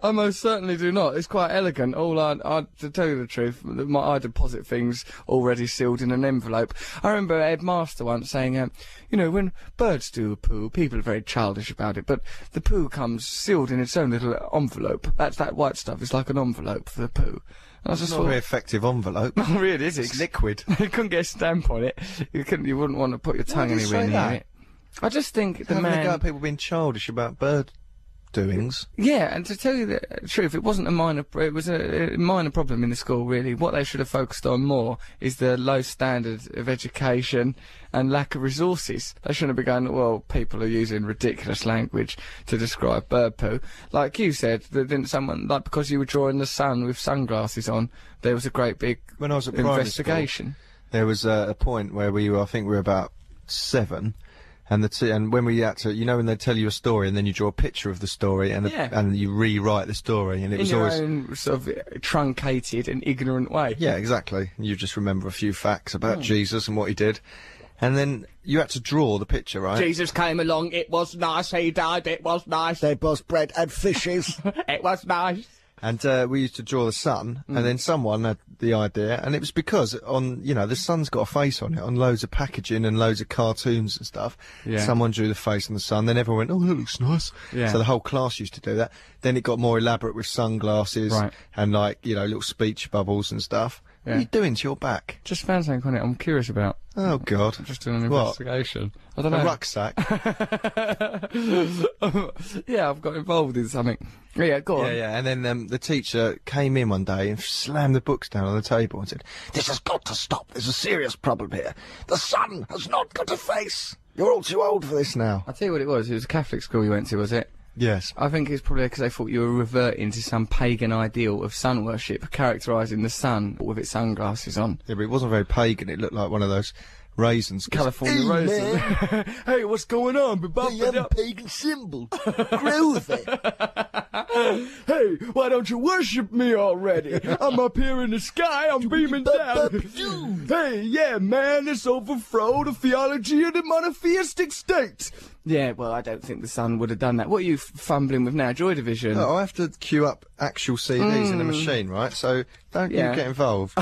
I most certainly do not. It's quite elegant. To tell you the truth, I deposit things already sealed in an envelope. I remember Ed Master once saying, you know, when birds do a poo, people are very childish about it, but the poo comes sealed in its own little envelope. That white stuff is like an envelope for the poo. I was It's just not a very effective envelope. Not really, is it? It's liquid. You couldn't get a stamp on it. You wouldn't want to put your tongue anywhere near it. I just think the Having man... a go at people being childish about bird doings. Yeah, and to tell you the truth, it wasn't a minor... It was a minor problem in the school, really. What they should have focused on more is the low standard of education and lack of resources. They shouldn't have been going, well, people are using ridiculous language to describe bird poo. Like you said, didn't someone... Like, because you were drawing the sun with sunglasses on, there was a great big When I was at primary investigation. School, there was a point where I think we were about 7... And when we had to, you know, when they tell you a story and then you draw a picture of the story and you rewrite the story, and it was always in your own sort of truncated and ignorant way. Yeah, exactly. You just remember a few facts about Jesus and what he did, and then you had to draw the picture, right? Jesus came along. It was nice. He died. It was nice. There was bread and fishes. It was nice. And we used to draw the sun, and then someone had the idea, and it was because the sun's got a face on it, on loads of packaging and loads of cartoons and stuff. Yeah. Someone drew the face on the sun, then everyone went, oh, that looks nice. Yeah. So the whole class used to do that. Then it got more elaborate with sunglasses Right. and, like, you know, little speech bubbles and stuff. What are you doing to your back? Just found something on it I'm curious about. Oh, God. I'm just doing an investigation. I don't know. A rucksack? Yeah, I've got involved in something. Yeah, go on. Yeah. And then the teacher came in one day and slammed the books down on the table and said, This has got to stop. There's a serious problem here. The sun has not got a face. You're all too old for this now. I'll tell you what it was. It was a Catholic school you went to, was it? yes. I think it's probably because they thought you were reverting to some pagan ideal of sun worship, characterising the sun with its sunglasses on. Yeah, but it wasn't very pagan. It looked like one of those raisins. California Hey, raisins. man. Hey, what's going on? You have a pagan symbol. Groovy. Hey, why don't you worship me already? I'm up here in the sky, I'm beaming down. Hey, yeah, man, it's overthrow the theology of the monotheistic state. Yeah, well, I don't think the sun would have done that. What are you fumbling with now? Joy Division? No, I have to queue up actual CDs in a machine, right? So don't you get involved.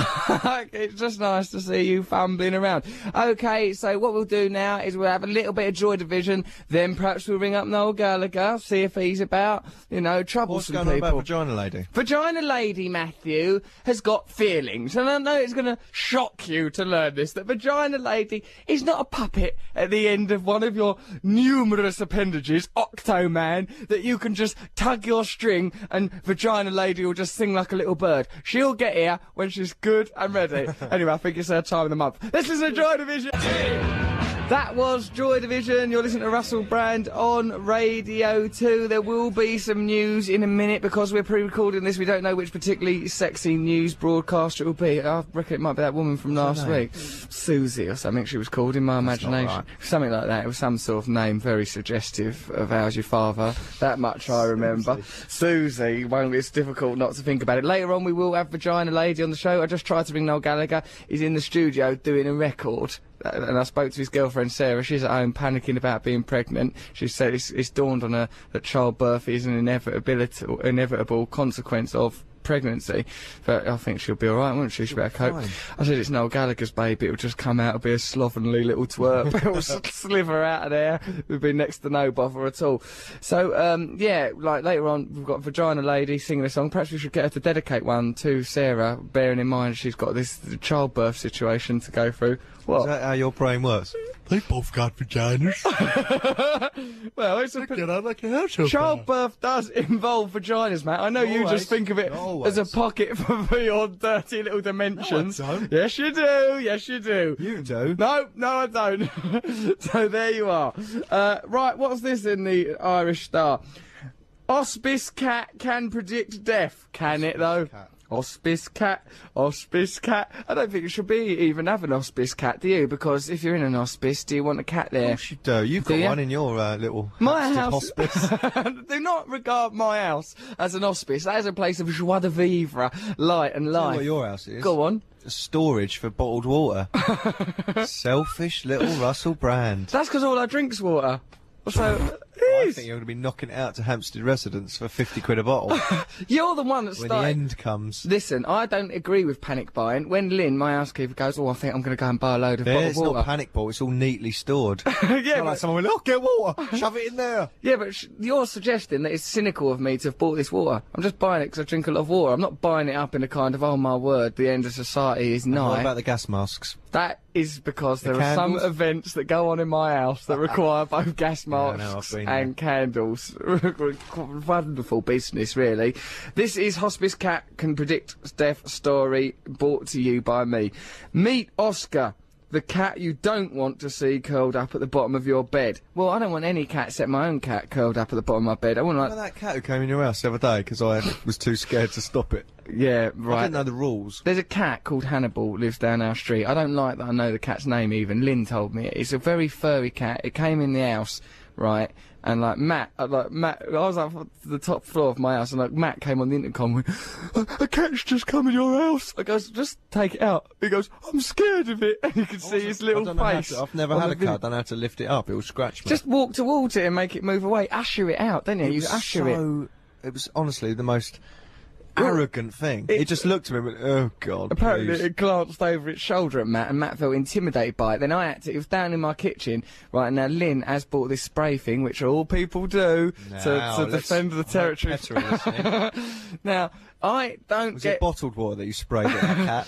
It's just nice to see you fumbling around. Okay, so what we'll do now is we'll have a little bit of Joy Division, then perhaps we'll ring up Noel Gallagher, see if he's about, you know, What's troublesome going on people. about Vagina Lady? Vagina Lady, Matthew, has got feelings, and I know it's going to shock you to learn this, that Vagina Lady is not a puppet at the end of one of your numerous appendages, Octoman, that you can just tug your string and Vagina Lady will just sing like a little bird. She'll get here when she's good and ready. Anyway, I think it's her time of the month. This is a Joy Division! That was Joy Division. You're listening to Russell Brand on Radio 2. There will be some news in a minute because we're pre-recording this. We don't know which particularly sexy news broadcaster it will be. I reckon it might be that woman from last week. Susie or something she was called in my imagination. Right. Something like that. It was some sort of name very suggestive of How's Your Father. That much I remember. Susie. Well, it's difficult not to think about it. Later on we will have Vagina Lady on the show. I just tried to ring Noel Gallagher. He's in the studio doing a record. And I spoke to his girlfriend Sarah. She's at home panicking about being pregnant. She said it's dawned on her that childbirth is an inevitable consequence of pregnancy. But I think she'll be alright, won't she? She'll be able to cope. fine. I said it's Noel Gallagher's baby. It'll just come out and be a slovenly little twerp. It'll sliver out of there. It'll be next to no bother at all. So, yeah, like later on, we've got Vagina Lady singing a song. Perhaps we should get her to dedicate one to Sarah, bearing in mind she's got this childbirth situation to go through. What? Is that how your brain works? They both got vaginas. Well, it's Get out like a house on fire. childbirth does involve vaginas, Matt. I know you Always. just think of it Always. as a pocket for your dirty little dimensions. No, I don't. Yes, you do. Yes, you do. You do. No, I don't. So there you are. Right, what's this in the Irish Star? Hospice cat can predict death. Can it, though? Cat. Hospice cat. I don't think it should be even have an hospice cat, do you? Because if you're in an hospice, do you want a cat Of there? course you do. You've got you? one in your little My Hampstead house. hospice. Do not regard my house as an hospice. That is a place of joie de vivre, light and You know life. what your house is? Go on. Storage for bottled water. Selfish little Russell Brand. That's because all I drink's water. So, I think you're going to be knocking it out to Hampstead residents for 50 quid a bottle you're the one that when the started. end comes. Listen, I don't agree with panic buying. When Lynn, my housekeeper, goes, oh, I think I'm going to go and buy a load of There, bottled it's water. not panic ball, it's all neatly stored. Yeah, Not like someone went, oh, get water, shove it in there. Yeah, but you're suggesting that it's cynical of me to have bought this water. I'm just buying it because I drink a lot of water. I'm not buying it up in a kind of, oh my word, the end of society is nigh. What about the gas masks? That is because there are some candles? events that go on in my house that require both gas I know, masks I've been and candles. Wonderful business, really. This is Hospice Cat Can Predict Death story, brought to you by me. Meet Oscar, the cat you don't want to see curled up at the bottom of your bed. Well, I don't want any cat except my own cat curled up at the bottom of my bed. I want Remember that cat who came in your house the other day because I was too scared to stop it? yeah, I right. didn't know the rules. There's a cat called Hannibal, lives down our street. I don't like that I know the cat's name even. Lynn told me it. It's a very furry cat. It came in the house, right? And I was up to the top floor of my house, and Matt came on the intercom and went, a cat's just come in your house. I goes, just take it out. He goes, I'm scared of it. And you can see his little I don't know how face. to- I've never on had the a cat. video. I don't know how to lift it up. It will scratch me. Just walk towards it and make it move away. Usher it out, don't you? You usher it. It was honestly the most arrogant thing. It just looked at me and went, oh, God, Apparently please. it glanced over its shoulder at Matt, and Matt felt intimidated by it. Then I had to, it was down in my kitchen, right, and now Lynn has bought this spray thing, which all people do Now, to let's defend the hope territory. Petter are listening. Now, I don't Was get... it bottled water that you sprayed at that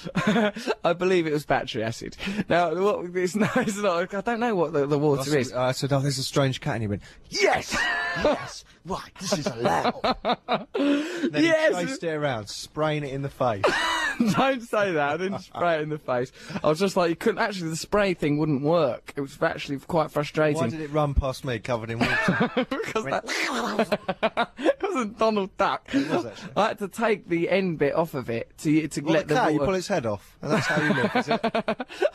cat? I believe it was battery acid. Now, it's not. I don't know what the water is. I said, oh, there's a strange cat, and he went, yes! Yes! Right, this is allowed. Then Yes! he chased it around, spraying it in the face. Don't say that. I didn't spray it in the face. I was just like, you couldn't. Actually, the spray thing wouldn't work. It was actually quite frustrating. Why did it run past me covered in water? Because it wasn't Donald Duck. It was, actually. I had to take the end bit off of it to Well, let the the cat, you water... pull its head off, and that's how you live, is it?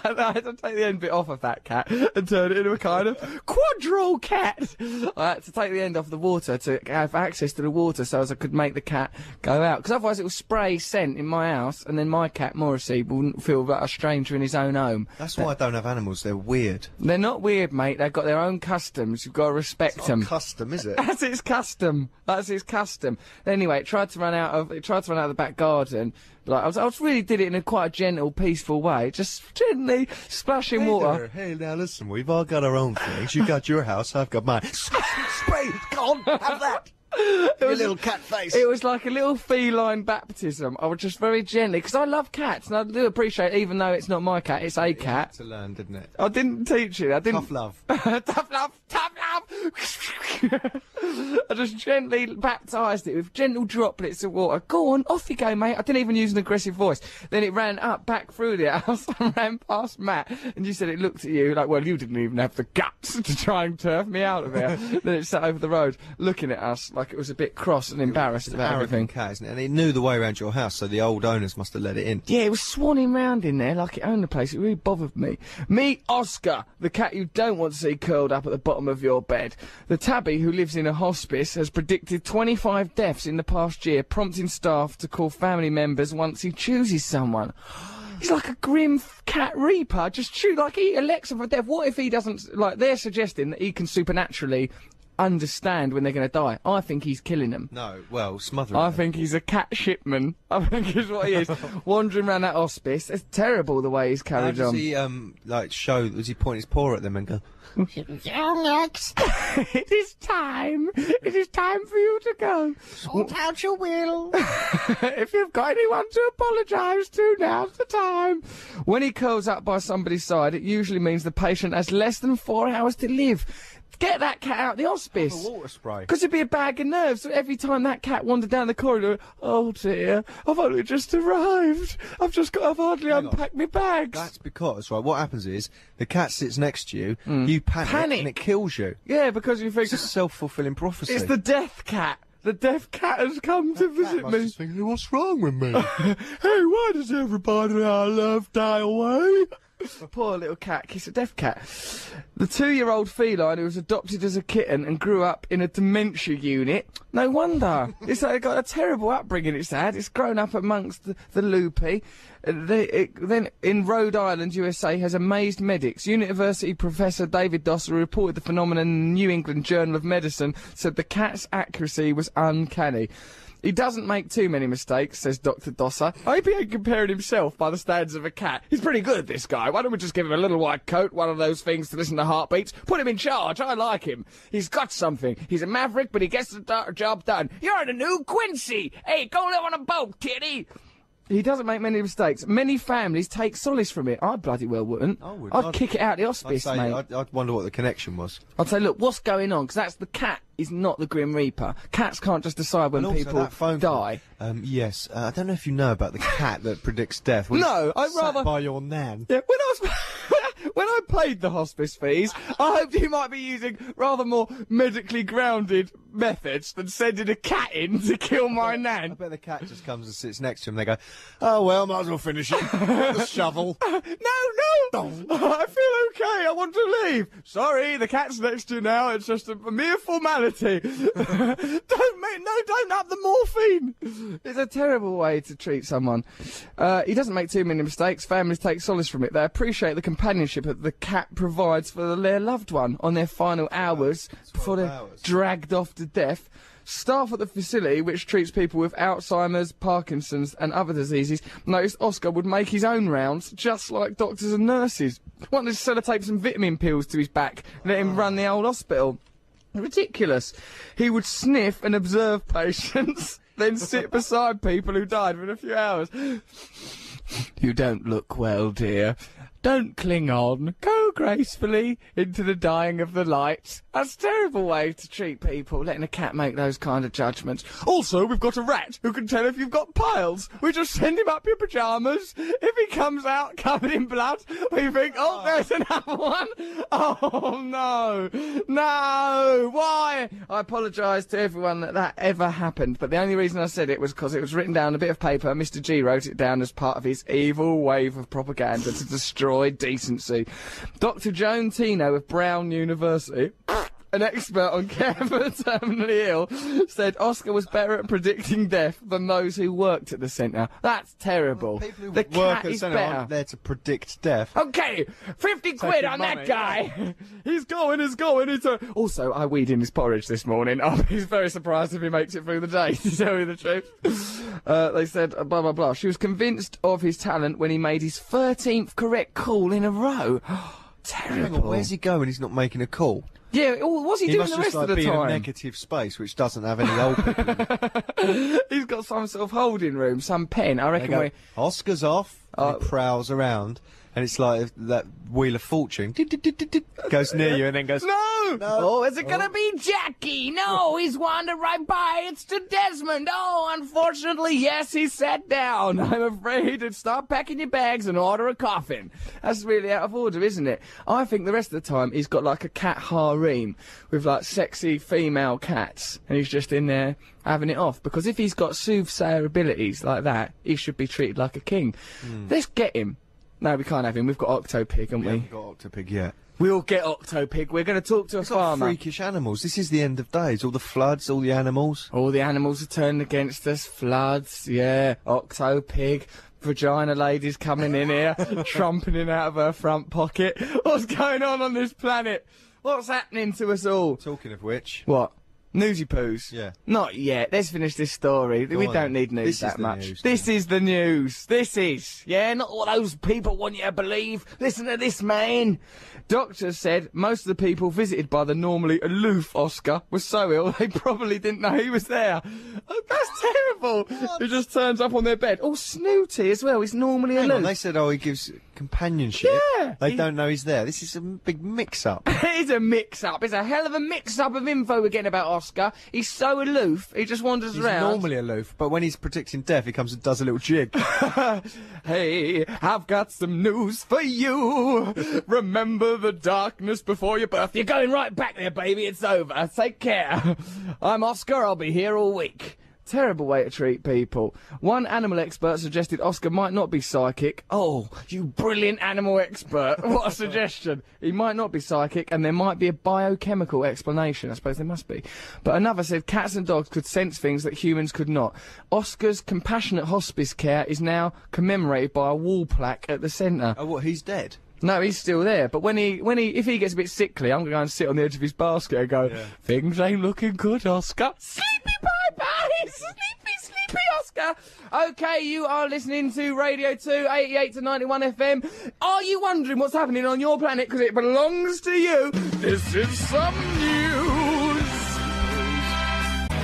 I had to take the end bit off of that cat and turn it into a kind of quadrille cat. I had to take the end off the water to have access to the water so as I could make the cat go out. Because otherwise it will spray scent in my house, and then my cat, Morrissey, wouldn't feel like a stranger in his own home. That's why I don't have animals, they're weird. They're not weird, mate. They've got their own customs. You've got to respect It's them. not custom, is it? That's its custom. That's its custom. Anyway, it tried to run out of the back garden. Like I was really did it in a quite a gentle, peaceful way, just gently splashing water. Hey, now listen, we've all got our own things. You got your house, I've got mine. Spray! Go on, have that! Your little cat face. It was like a little feline baptism. I was just very gently, because I love cats, and I do appreciate, even though it's not my cat, it's a cat. To learn, didn't it? I didn't teach it. I didn't. Tough love. Tough love, tough love. I just gently baptised it with gentle droplets of water. Go on, off you go, mate. I didn't even use an aggressive voice. Then it ran up, back through the house, and ran past Matt. And you said it looked at you like, well, you didn't even have the guts to try and turf me out of here. Then it sat over the road, looking at us like it was a bit cross and embarrassed It's an about arrogant everything. cat, isn't it? And it knew the way around your house, so the old owners must have let it in. Yeah, it was swanning round in there like it owned the place. It really bothered me. Meet Oscar, the cat you don't want to see curled up at the bottom of your bed. The tabby who lives in a hospice has predicted 25 deaths in the past year, prompting staff to call family members once he chooses someone. He's like a grim cat reaper, just shoot like he Alexa for death. What if he doesn't, like, they're suggesting that he can supernaturally understand when they're going to die. I think he's killing them. No, well, smothering I them. think he's a cat shipman. I think is what he is. Wandering around that hospice. It's terrible the way he's How carried does on. he, does he point his paw at them and go, It is time. It is time for you to go. Sort out your will. If you've got anyone to apologise to, now's the time. When he curls up by somebody's side, it usually means the patient has less than 4 hours to live. Get that cat out of the hospice. a water spray? Because it'd be a bag of nerves. So every time that cat wandered down the corridor, oh dear, I've only just arrived. I've hardly unpacked my bags. That's because, right, what happens is, the cat sits next to you, you panic, and it kills you. Yeah, because you think It's a self-fulfilling prophecy. it's the death cat. The deaf cat has come to visit me. Thinking, what's wrong with me? Hey, why does everybody I love die away? Poor little cat. He's a deaf cat. The 2-year-old feline who was adopted as a kitten and grew up in a dementia unit. No wonder. It's got a terrible upbringing, it's had. It's grown up amongst the loopy. Then in Rhode Island, USA, has amazed medics. University professor David Dosser, who reported the phenomenon in the New England Journal of Medicine, said the cat's accuracy was uncanny. He doesn't make too many mistakes, says Dr. Dosser. I hope he ain't comparing himself by the standards of a cat. He's pretty good, this guy. Why don't we just give him a little white coat, one of those things to listen to heartbeats? Put him in charge. I like him. He's got something. He's a maverick, but he gets the job done. You're the new Quincy. Hey, go live on a boat, kitty. He doesn't make many mistakes. Many families take solace from it. I bloody well wouldn't. I would. I'd kick it out of the hospice, I'd say, mate. I'd wonder what the connection was. I'd say, look, what's going on? Because that's the cat is not the Grim Reaper. Cats can't just decide when And also people that phone call, die. Yes, I don't know if you know about the cat that predicts death. When No, I'd it's sat rather- by your nan. Yeah, when I paid the hospice fees, I hoped he might be using rather more medically grounded methods than sending a cat in to kill my I nan. bet the cat just comes and sits next to him. They go, "Oh well, might as well finish it. Got the shovel." No, I feel okay. I want to leave. Sorry, the cat's next to you now. It's just a mere formality. Don't up the morphine. It's a terrible way to treat someone. He doesn't make too many mistakes. Families take solace from it. They appreciate the companionship that the cat provides for their loved one on their final hours before they're dragged off to death. Staff at the facility, which treats people with Alzheimer's, Parkinson's and other diseases, noticed Oscar would make his own rounds, just like doctors and nurses. Wanted to sellotape some vitamin pills to his back and let him run the old hospital. Ridiculous. He would sniff and observe patients, then sit beside people who died within a few hours. You don't look well, dear. Don't cling on. Go gracefully into the dying of the light. That's a terrible way to treat people, letting a cat make those kind of judgments. Also, we've got a rat who can tell if you've got piles. We just send him up your pyjamas. If he comes out covered in blood, we think, oh, there's another one. Oh, no. No. Why? I apologise to everyone that ever happened, but the only reason I said it was because it was written down on a bit of paper. Mr. G wrote it down as part of his evil wave of propaganda to destroy decency. Dr. Joan Tino of Brown University, an expert on care for the terminally ill, said Oscar was better at predicting death than those who worked at the centre. That's terrible. Well, people who the work cat at is centre better. aren't there to predict death. Okay, 50 quid on money. that guy. He's going. Also, I weed in his porridge this morning. I'll be very surprised if he makes it through the day, to tell you the truth. They said, blah, blah, blah. She was convinced of his talent when he made his 13th correct call in a row. Terrible. Hang on, where's he going? He's not making a call. Yeah, what's he doing the rest of the be time? in a negative space which doesn't have any old people in it. He's got some sort of holding room, some pen. I reckon Oscar's off, and he prowls around, and it's like that Wheel of Fortune. Goes near you and then goes, No! No. Oh, is it gonna be Jackie? No, he's wandered right by. It's to Desmond. Oh, unfortunately, yes, he sat down. I'm afraid to start packing your bags and order a coffin. That's really out of order, isn't it? I think the rest of the time he's got like a cat harem with like sexy female cats, and he's just in there having it off. Because if he's got soothsayer abilities like that, he should be treated like a king. Let's get him. No, we can't have him. We've got Octopig, haven't we? haven't got Octopig yet. We'll get Octopig. We're going to talk to a It's got farmer. freakish animals. This is the end of days. All the floods, all the animals. All the animals are turned against us. Floods, yeah. Octopig. Vagina lady's coming in here, trumpeting out of her front pocket. What's going on this planet? What's happening to us all? Talking of which, What? Newsy poos? Yeah. Not yet. Let's finish this story. We on don't then. need news This is that the much. news, This is the news. This is. Yeah, not what those people want you to believe. Listen to this, man. Doctors said most of the people visited by the normally aloof Oscar were so ill they probably didn't know he was there. Oh, that's terrible. He just turns up on their bed. Oh, snooty as well. He's normally hang aloof. on, they said, oh, he gives companionship. Yeah. They don't know he's there. This is a big mix-up. It is a mix-up. It's a hell of a mix-up of info we're getting about Oscar. He's so aloof, he just wanders He's around. normally aloof, but when he's predicting death, he comes and does a little jig. Hey, I've got some news for you. Remember the darkness before your birth. You're going right back there, baby. It's over. Take care. I'm Oscar. I'll be here all week. Terrible way to treat people. One animal expert suggested Oscar might not be psychic. Oh, you brilliant animal expert. What a suggestion. He might not be psychic, and there might be a biochemical explanation. I suppose there must be. But another said cats and dogs could sense things that humans could not. Oscar's compassionate hospice care is now commemorated by a wall plaque at the centre. Oh, what, he's dead? No, he's still there. But if he gets a bit sickly, I'm going to go and sit on the edge of his basket and go, things ain't looking good, Oscar. Sleepy bye-bye! Sleepy Oscar! Okay, you are listening to Radio 2, 88 to 91 FM. Are you wondering what's happening on your planet? Because it belongs to you. This is some news.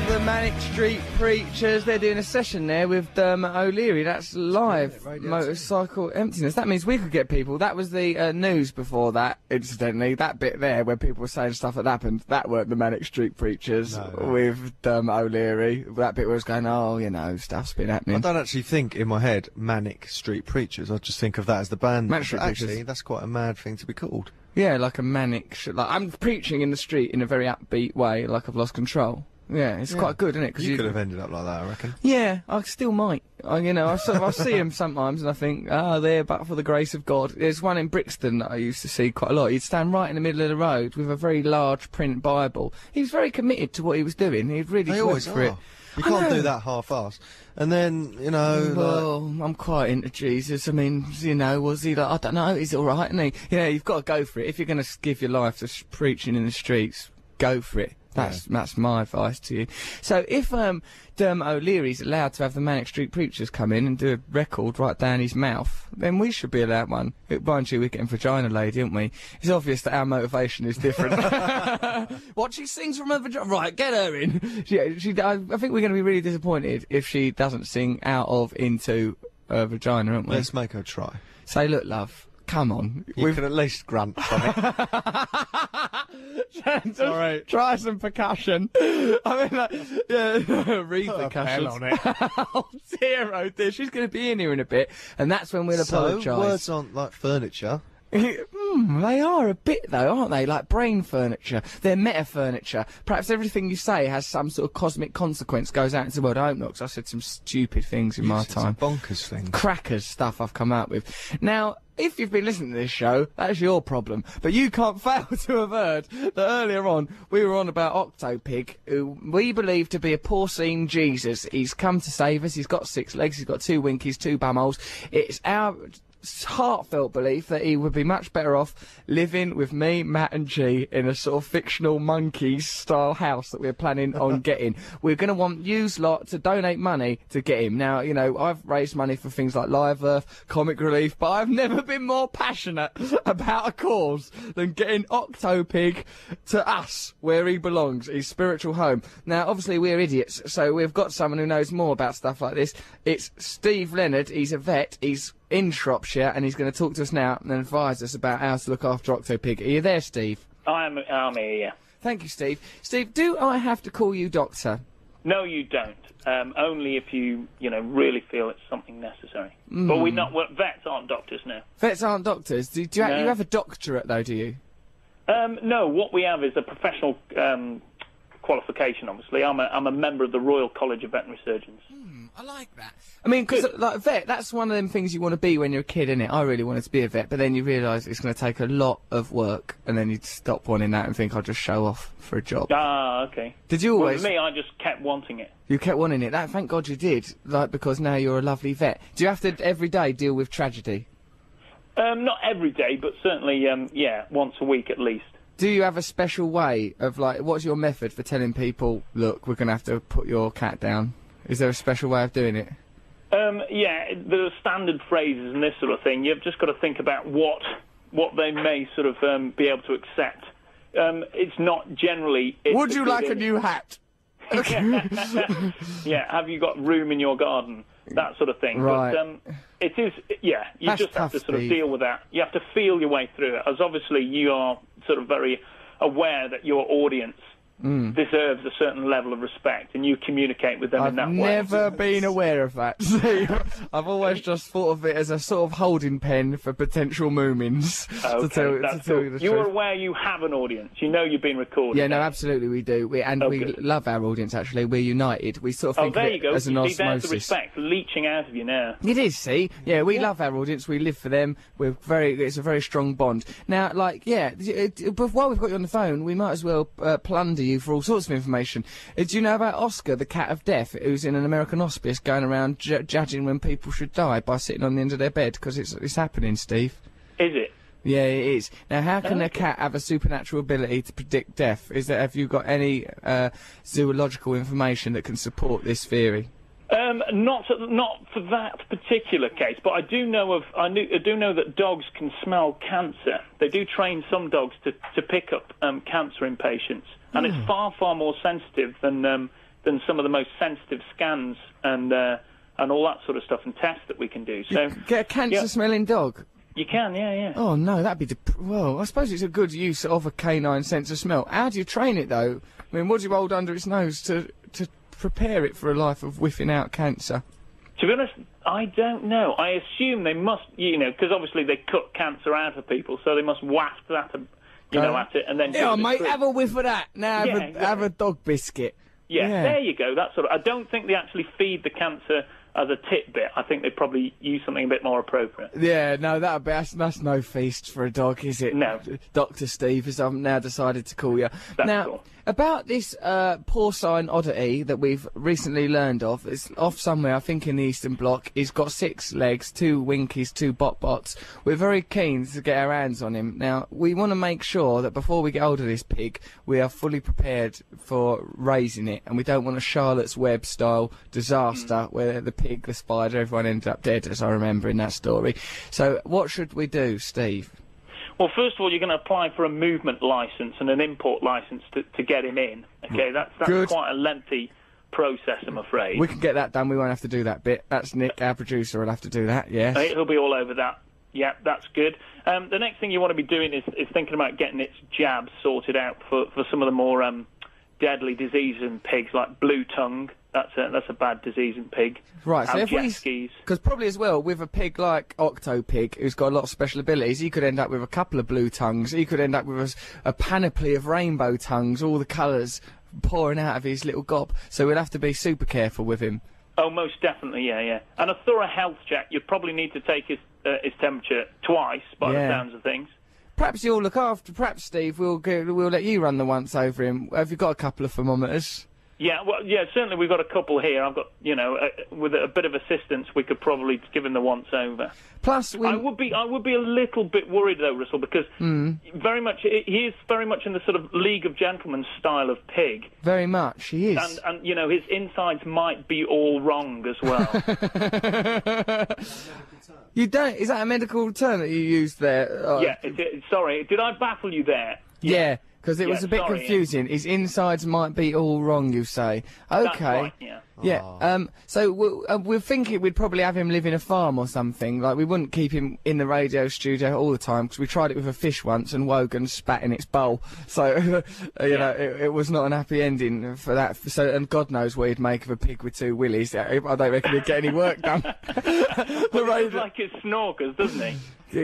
The Manic Street Preachers, they're doing a session there with O'Leary. That's live. Motorcycle emptiness. That means we could get people. That was the news before that, incidentally. That bit there where people were saying stuff that happened, that weren't the Manic Street Preachers with O'Leary. That bit was going, oh, you know, stuff's been happening. I don't actually think in my head Manic Street Preachers. I just think of that as the band. Manic Street Actually, Preachers. that's quite a mad thing to be called. Yeah, like a manic... like, I'm preaching in the street in a very upbeat way, like I've lost control. Yeah, it's quite good, isn't it? 'Cause you could have ended up like that, I reckon. Yeah, I still might. You know, I see him sometimes and I think, there, but for the grace of God. There's one in Brixton that I used to see quite a lot. He'd stand right in the middle of the road with a very large print Bible. He was very committed to what he was doing. He'd really worked for it. You can't do that half-assed. And then, you know... Well, I'm quite into Jesus. I mean, you know, was he like... I don't know, he's alright, isn't he? You know, you've got to go for it. If you're going to give your life to preaching in the streets, go for it. That's my advice to you. So if Dermot O'Leary's allowed to have the Manic Street Preachers come in and do a record right down his mouth, then we should be allowed one. Mind you, we're getting Vagina Lady, aren't we? It's obvious that our motivation is different. What, she sings from her vagina? Right, get her in. I think we're going to be really disappointed if she doesn't sing out of into her vagina, aren't we? Let's make her try. Say, look, love. Come on. You can at least grunt from it. Sorry. Try some percussion. I mean, like, yeah, read the percussion on it. Oh dear. She's going to be in here in a bit, and that's when we'll apologise. Words aren't like furniture. They are a bit though, aren't they? Like brain furniture. They're meta furniture. Perhaps everything you say has some sort of cosmic consequence, goes out into the world. I hope not, 'cause I said some stupid things in my time. Bonkers things. Crackers stuff I've come up with. Now, if you've been listening to this show, that's your problem. But you can't fail to have heard that earlier on we were on about Octopig, who we believe to be a porcine Jesus. He's come to save us. He's got 6 legs. He's got 2 winkies, 2 bumholes. It's our heartfelt belief that he would be much better off living with me, Matt and G in a sort of fictional monkeys-style house that we're planning on getting. We're going to want yous lot to donate money to get him. Now, you know, I've raised money for things like Live Earth, Comic Relief, but I've never been more passionate about a cause than getting Octopig to us, where he belongs, his spiritual home. Now, obviously, we're idiots, so we've got someone who knows more about stuff like this. It's Steve Leonard. He's a vet. He's in Shropshire, and he's going to talk to us now and advise us about how to look after Octopig. Are you there, Steve? I'm here, yeah. Thank you, Steve. Steve, do I have to call you doctor? No, you don't. Only if you really feel it's something necessary. But vets aren't doctors now. Vets aren't doctors. Do you have a doctorate, though, do you? No, what we have is a professional qualification, obviously. I'm a member of the Royal College of Veterinary Surgeons. I like that. I mean, because, like, a vet, that's one of them things you want to be when you're a kid, isn't it? I really wanted to be a vet, but then you realise it's going to take a lot of work, and then you stop wanting that and think, I'll just show off for a job. Ah, okay. Did you always... Well, for me, I just kept wanting it. You kept wanting it. Thank God you did, like, because now you're a lovely vet. Do you have to, every day, deal with tragedy? Not every day, but certainly, once a week at least. Do you have a special way of, like, what's your method for telling people, look, we're going to have to put your cat down? Is there a special way of doing it? There are standard phrases and this sort of thing. You've just got to think about what they may sort of be able to accept. It's not generally... Would you like a new hat? Yeah, have you got room in your garden? That sort of thing. Right. But it is, you That's just have tough, to sort Steve. of deal with that. You have to feel your way through it, as obviously you are sort of very aware that your audience deserves a certain level of respect, and you communicate with them in that way. I've never been aware of that. See, I've always just thought of it as a sort of holding pen for potential moomins. Okay, to tell you the truth. You're aware you have an audience. You know you've been recorded. Yeah, no, absolutely we do. We love our audience, actually. We're united. We sort of think there of you it go. as an See, there's the osmosis. respect leaching out of you now. It is, see? Yeah, we love our audience, we live for them, it's a very strong bond. Now, like, but while we've got you on the phone, we might as well plunder you for all sorts of information. Do you know about Oscar, the cat of death, who's in an American hospice going around judging when people should die by sitting on the end of their bed? Because it's happening, Steve. Is it? Yeah, it is. Now, how can a cat have a supernatural ability to predict death? Have you got any zoological information that can support this theory? Not for that particular case, but I do know that dogs can smell cancer. They do train some dogs to pick up cancer in patients, and it's far more sensitive than some of the most sensitive scans and all that sort of stuff and tests that we can do. So get a cancer-smelling dog. You can, yeah. Oh no, that'd be well. I suppose it's a good use of a canine sense of smell. How do you train it though? I mean, what do you hold under its nose to prepare it for a life of whiffing out cancer? To be honest, I don't know. I assume they must, because obviously they cut cancer out of people, so they must waft that, at it, and then... Yeah, mate, have a whiff of that. Now have a dog biscuit. Yeah, there you go. That sort of... I don't think they actually feed the cancer as a tidbit, I think they'd probably use something a bit more appropriate. Yeah, no, that's no feast for a dog, is it? No. Dr. Steve, as I've now decided to call you. That's now, cool. About this porcine oddity that we've recently learned of, it's off somewhere, I think in the Eastern Bloc. He's got 6 legs, 2 winkies, 2 bot-bots. We're very keen to get our hands on him. Now, we want to make sure that before we get hold of this pig, we are fully prepared for raising it, and we don't want a Charlotte's Web style disaster where the pig, the spider, everyone ended up dead, as I remember in that story. So what should we do, Steve? Well, first of all, you're going to apply for a movement licence and an import licence to get him in. Okay, that's Good. quite a lengthy process, I'm afraid. We can get that done. We won't have to do that bit. That's Nick, our producer, will have to do that, yes. He'll be all over that. Yeah, that's good. The next thing you want to be doing is thinking about getting its jabs sorted out for some of the more deadly diseases in pigs, like blue tongue. That's a bad disease in pig. Right, so if skis. because probably as well, with a pig like Octopig, who's got a lot of special abilities, he could end up with a couple of blue tongues. He could end up with a panoply of rainbow tongues, all the colours pouring out of his little gob. So we'll have to be super careful with him. Oh, most definitely, yeah. And a thorough health check. You probably need to take his temperature twice, by the sounds of things. Perhaps you'll look after. Perhaps Steve, we'll let you run the once over him. Have you got a couple of thermometers? Yeah, well, yeah, certainly we've got a couple here. I've got, with a bit of assistance, we could probably give him the once over. Plus, I would be a little bit worried though, Russell, because very much he is very much in the sort of League of Gentlemen style of pig. Very much, he is. And his insides might be all wrong as well. You don't? Is that a medical term that you used there? Yeah. Sorry, did I baffle you there? Yeah. Because it was a bit confusing. His insides might be all wrong, you say. Okay. That's right, yeah. Yeah. So we're thinking we'd probably have him live in a farm or something. Like, we wouldn't keep him in the radio studio all the time, because we tried it with a fish once and Wogan spat in its bowl. So, it was not an happy ending for that. So, and God knows what he'd make of a pig with 2 willies. I don't reckon he'd get any work done. He looks like his snorkers, doesn't he?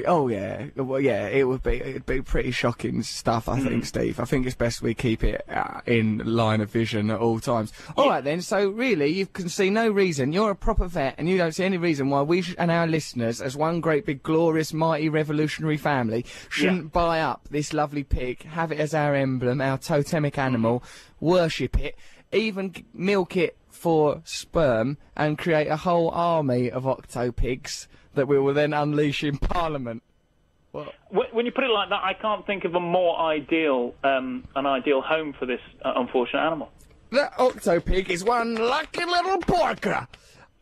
Oh yeah, well yeah, it'd be pretty shocking stuff, I think, Steve. I think it's best we keep it in line of vision at all times. All right then, so really you can see no reason. You're a proper vet, and you don't see any reason why we and our listeners, as one great big glorious mighty revolutionary family, shouldn't buy up this lovely pig, have it as our emblem, our totemic animal, worship it, even milk it for sperm, and create a whole army of octopigs that we will then unleash in Parliament. Well, when you put it like that, I can't think of a more ideal, an ideal home for this unfortunate animal. That octopig is one lucky little porker.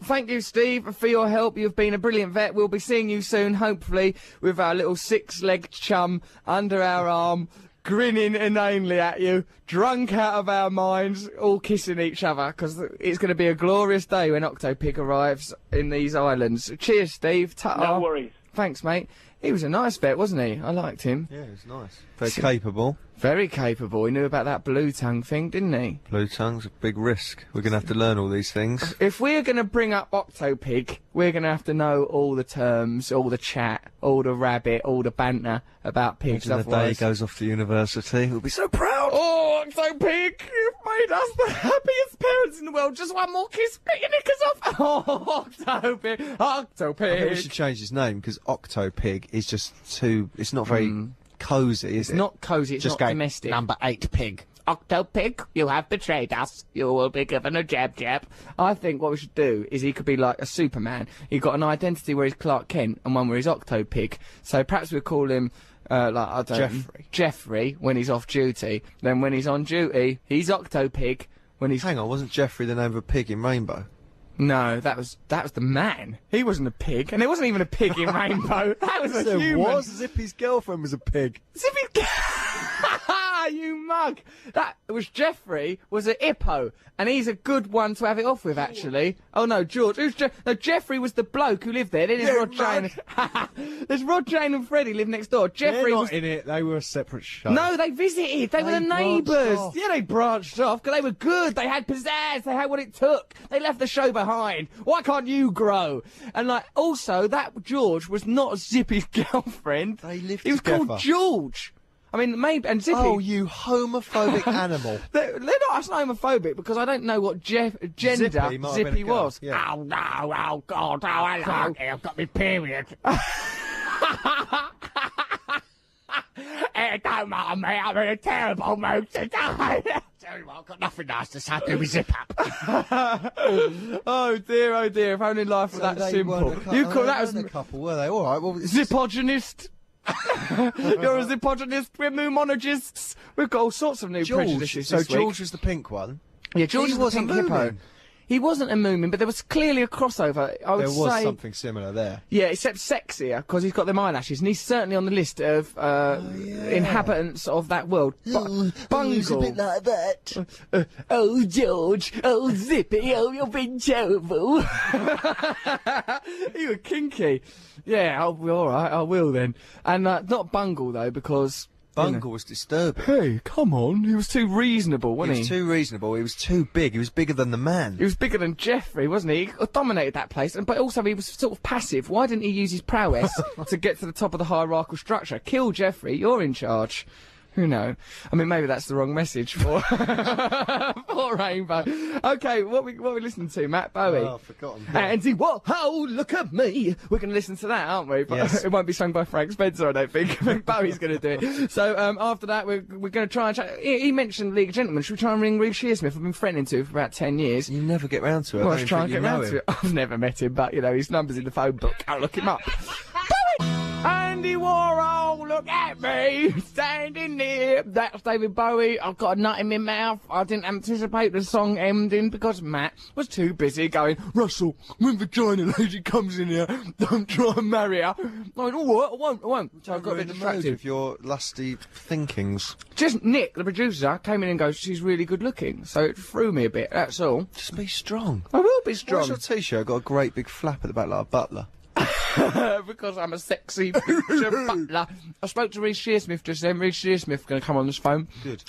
Thank you, Steve, for your help. You've been a brilliant vet. We'll be seeing you soon, hopefully, with our little 6-legged chum under our arm, grinning inanely at you, drunk out of our minds, all kissing each other, because it's going to be a glorious day when Octopig arrives in these islands. Cheers, Steve. Ta-ta. No worries. Thanks, mate. He was a nice vet, wasn't he? I liked him. Yeah, he was nice. Very capable. Very capable. He knew about that blue tongue thing, didn't he? Blue tongue's a big risk. We're going to have to learn all these things. If we're going to bring up Octopig, we're going to have to know all the terms, all the chat, all the rabbit, all the banter about pigs. Imagine the day he goes off to university, we'll be so proud. Oh, Octopig, you've made us the happiest parents in the world. Just one more kiss, get your knickers off. Oh, Octopig, Octopig. I think we should change his name, because Octopig is just too... It's not very cosy, is it? It's not cosy, it's Just not go, domestic. number 8 pig. Octopig, you have betrayed us. You will be given a jab. I think what we should do is he could be like a Superman. He's got an identity where he's Clark Kent and one where he's Octopig. So perhaps we'll call him, Jeffrey when he's off duty. Then when he's on duty, he's Octopig. When he's... Hang on, wasn't Jeffrey the name of a pig in Rainbow? No, that was the man. He wasn't a pig, and there wasn't even a pig in Rainbow. That was a human. There was. Zippy's girlfriend was a pig. Zippy's... You mug! That was Jeffrey, was a hippo, and he's a good one to have it off with, actually. Oh no, George. No, Jeffrey was the bloke who lived there. Then there's Rod Jane. There's Rod Jane and Freddie live next door. Jeffrey was in it. They were a separate show. No, they visited. They were the branched neighbours. off. Yeah, they branched off because they were good. They had pizzazz. They had what it took. They left the show behind. Why can't you grow? And also that George was not Zippy's girlfriend. They lived He was together. called George. I mean, maybe, and Zippy... Oh, you homophobic animal. They're not actually homophobic, because I don't know what gender Zippy was. Yeah. Oh, no, oh, God, oh, hello, I've got my period. Don't mind me, I'm in a terrible mood today. Tell you what, I've got nothing nice to say, do me zip up. Oh dear, if only life was that simple. You call that as a couple, were they? All right, well... Zippogynist. You're a zippogynist, we're moomonologists. We've got all sorts of new prejudices So this week. George was the pink one? Yeah, George was the pink hippo. He wasn't a moomin, but there was clearly a crossover. I would say there was something similar there. Yeah, except sexier, because he's got them eyelashes, and he's certainly on the list of inhabitants of that world. Bungle. He's a bit like that. Oh, George. Oh, Zippy. Oh, you've been terrible. You were kinky. Yeah, I'll be all right. I will then. And not Bungle, though, because... Bungle was disturbing. Hey, come on. He was too reasonable, wasn't he? He was too reasonable. He was too big. He was bigger than the man. He was bigger than Jeffrey, wasn't he? He dominated that place, but also he was sort of passive. Why didn't he use his prowess to get to the top of the hierarchical structure? Kill Jeffrey, you're in charge. Who knows? I mean, maybe that's the wrong message for for Rainbow. Okay, what we listening to, Matt Bowie? Oh, I've forgotten. Andy Warhol, look at me. We're going to listen to that, aren't we? But yes. It won't be sung by Frank Spencer, I don't think. I think Bowie's going to do it. So after that, we're going to try and chat. He mentioned League of Gentlemen. Should we try and ring Reece Shearsmith? I've been threatening to for about 10 years. You never get round to it. Well, let's try and get round to it. I've never met him, but, you know, his number's in the phone book. I'll look him up. Andy Warhol, look at me, standing there. That's David Bowie. I've got a nut in my mouth. I didn't anticipate the song ending because Matt was too busy going, Russell, when Vagina Lady comes in here, don't try and marry her. I went, I won't. So I got a bit distracted. With your lusty thinkings. Just Nick, the producer, came in and goes, she's really good looking. So it threw me a bit, that's all. Just be strong. I will be strong. What's your t-shirt got a great big flap at the back like a butler? Because I'm a sexy picture butler. I spoke to Reece Shearsmith just then. Reece Shearsmith going to come on this phone. Good.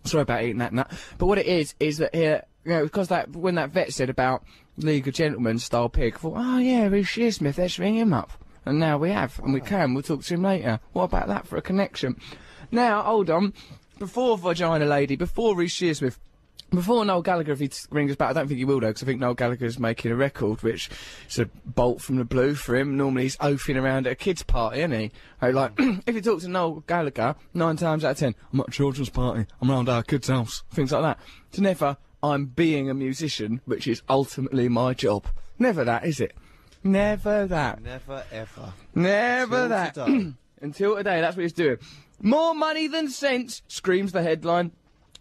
Sorry about eating that nut. But what it is that here, you know, because when that vet said about League of Gentlemen style pig, I thought, oh yeah, Reece Shearsmith, let's ring him up. And now we have, and we can. We'll talk to him later. What about that for a connection? Now, hold on. Before Vagina Lady, before Reece Shearsmith, before Noel Gallagher, if he rings us back, I don't think he will though, because I think Noel Gallagher's making a record, which is a bolt from the blue for him. Normally he's oafing around at a kid's party, isn't he? Like, if you talk to Noel Gallagher, 9 times out of 10, I'm at a children's party, I'm round our kid's house, things like that. It's never, I'm being a musician, which is ultimately my job. Never that, is it? Never that. Never ever. Never that. Today. Until today, that's what he's doing. More money than sense, screams the headline.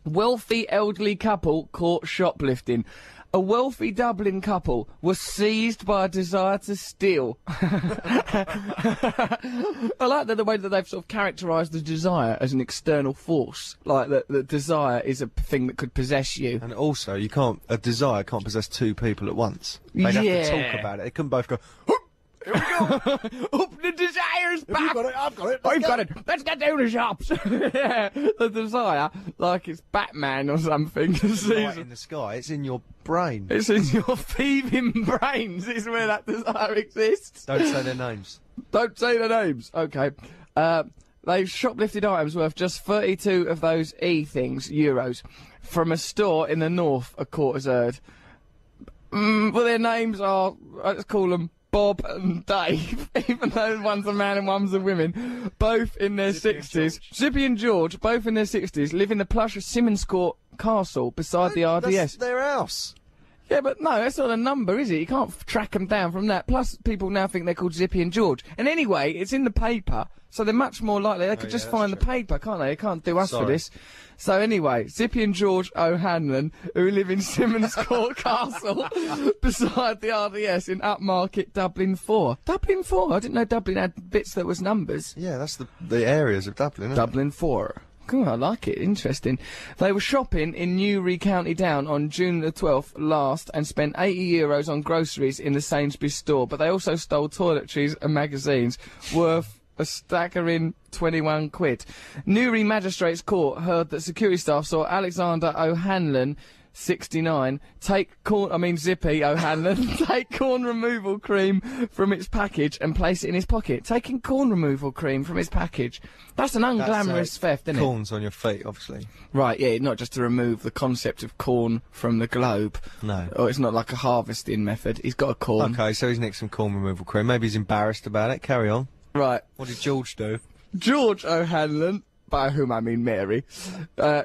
Wealthy elderly couple caught shoplifting. A wealthy Dublin couple was seized by a desire to steal. I like the way that they've sort of characterised the desire as an external force. Like, the desire is a thing that could possess you. And also, a desire can't possess two people at once. They'd have to talk about it. They couldn't both go, here we go. Up the desires back. Have you got it? I've got it. I've got it. Let's get down the shops. Yeah, the desire, like it's Batman or something. It's not in the sky. It's in your brain. It's in your thieving brains. Is where that desire exists. Don't say their names. Don't say their names. Okay. They've shoplifted items worth just 32 of those things, euros, from a store in the north, a court has heard. Well, their names are, let's call them Bob and Dave, even though one's a man and one's a woman, both in their 60s. Zippy and George, both in their 60s, live in the plush of Simmons Court Castle beside the RDS. That's their house. Yeah, but no, that's not a number, is it? You can't track them down from that. Plus, people now think they're called Zippy and George. And anyway, it's in the paper, so they're much more likely. They could just find the paper, can't they? They can't do us for this. So anyway, Zippy and George O'Hanlon, who live in Simmons Court Castle, beside the RDS in upmarket Dublin 4. Dublin 4? I didn't know Dublin had bits that was numbers. Yeah, that's the areas of Dublin, isn't Dublin 4. Cool, I like it. Interesting. They were shopping in Newry, County Down on June the 12th last and spent €80 on groceries in the Sainsbury's store, but they also stole toiletries and magazines worth a staggering 21 quid. Newry Magistrates Court heard that security staff saw Alexander O'Hanlon 69, Zippy O'Hanlon, take corn removal cream from its package and place it in his pocket. Taking corn removal cream from its package. That's an unglamorous theft, isn't it? Corns on your feet, obviously. Right, yeah, not just to remove the concept of corn from the globe. No. Or it's not like a harvesting method. He's got a corn. Okay, so he's nicked some corn removal cream. Maybe he's embarrassed about it. Carry on. Right. What did George do? George O'Hanlon, by whom I mean Mary,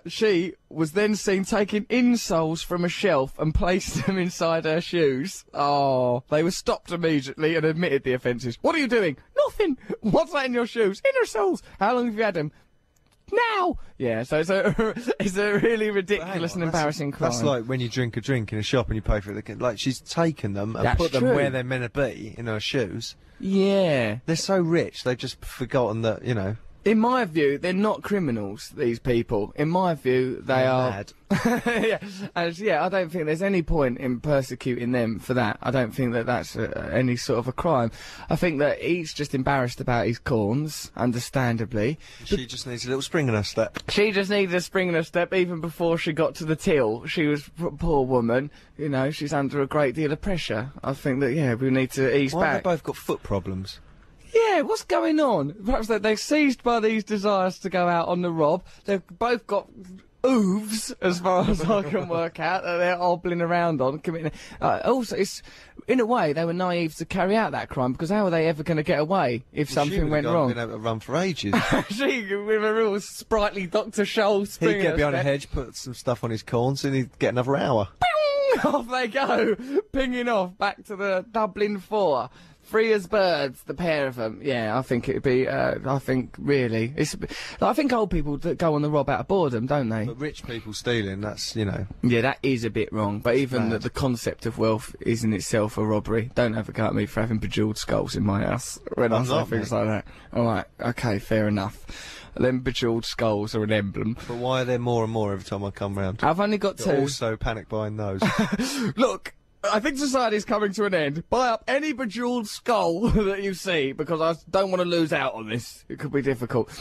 she was then seen taking insoles from a shelf and placed them inside her shoes. Oh, they were stopped immediately and admitted the offences. What are you doing? Nothing. What's that in your shoes? Inner soles. How long have you had them? Now! Yeah, so it's a really ridiculous and embarrassing crime. That's like when you drink a drink in a shop and you pay for it. Like, she's taken them and put them where they're meant to be, in her shoes. Yeah. They're so rich, they've just forgotten that, you know... In my view, they're not criminals, these people. In my view, they are... mad. Yeah, I don't think there's any point in persecuting them for that. I don't think that that's any sort of a crime. I think that he's just embarrassed about his corns, understandably. She just needs a little spring in her step. She just needed a spring in her step even before she got to the till. She was, poor woman, you know, she's under a great deal of pressure. I think that, yeah, we need to ease Why back. have they both got foot problems? Yeah, what's going on? Perhaps they're seized by these desires to go out on the rob. They've both got oofs, as far as I can work out, that they're hobbling around on, committing... also, it's... In a way, they were naive to carry out that crime, because how are they ever going to get away if something went wrong? She would have been able to run for ages. She, with a real sprightly Dr. Scholl spring. He'd get behind a hedge, put some stuff on his corns, and he'd get another hour. Ping! Off they go, pinging off back to the Dublin 4. Free as birds, the pair of them. Yeah, I think it'd be, I think old people that go on the rob out of boredom, don't they? But rich people stealing, that's, you know... Yeah, that is a bit wrong, but even the concept of wealth is in itself a robbery. Don't have a go at me for having bejewelled skulls in my house when I say things like that. Alright, okay, fair enough. Them bejewelled skulls are an emblem. But why are there more and more every time I come round? I've only got two. Also panic buying those. Look! I think society's coming to an end. Buy up any bejewelled skull that you see, because I don't want to lose out on this. It could be difficult.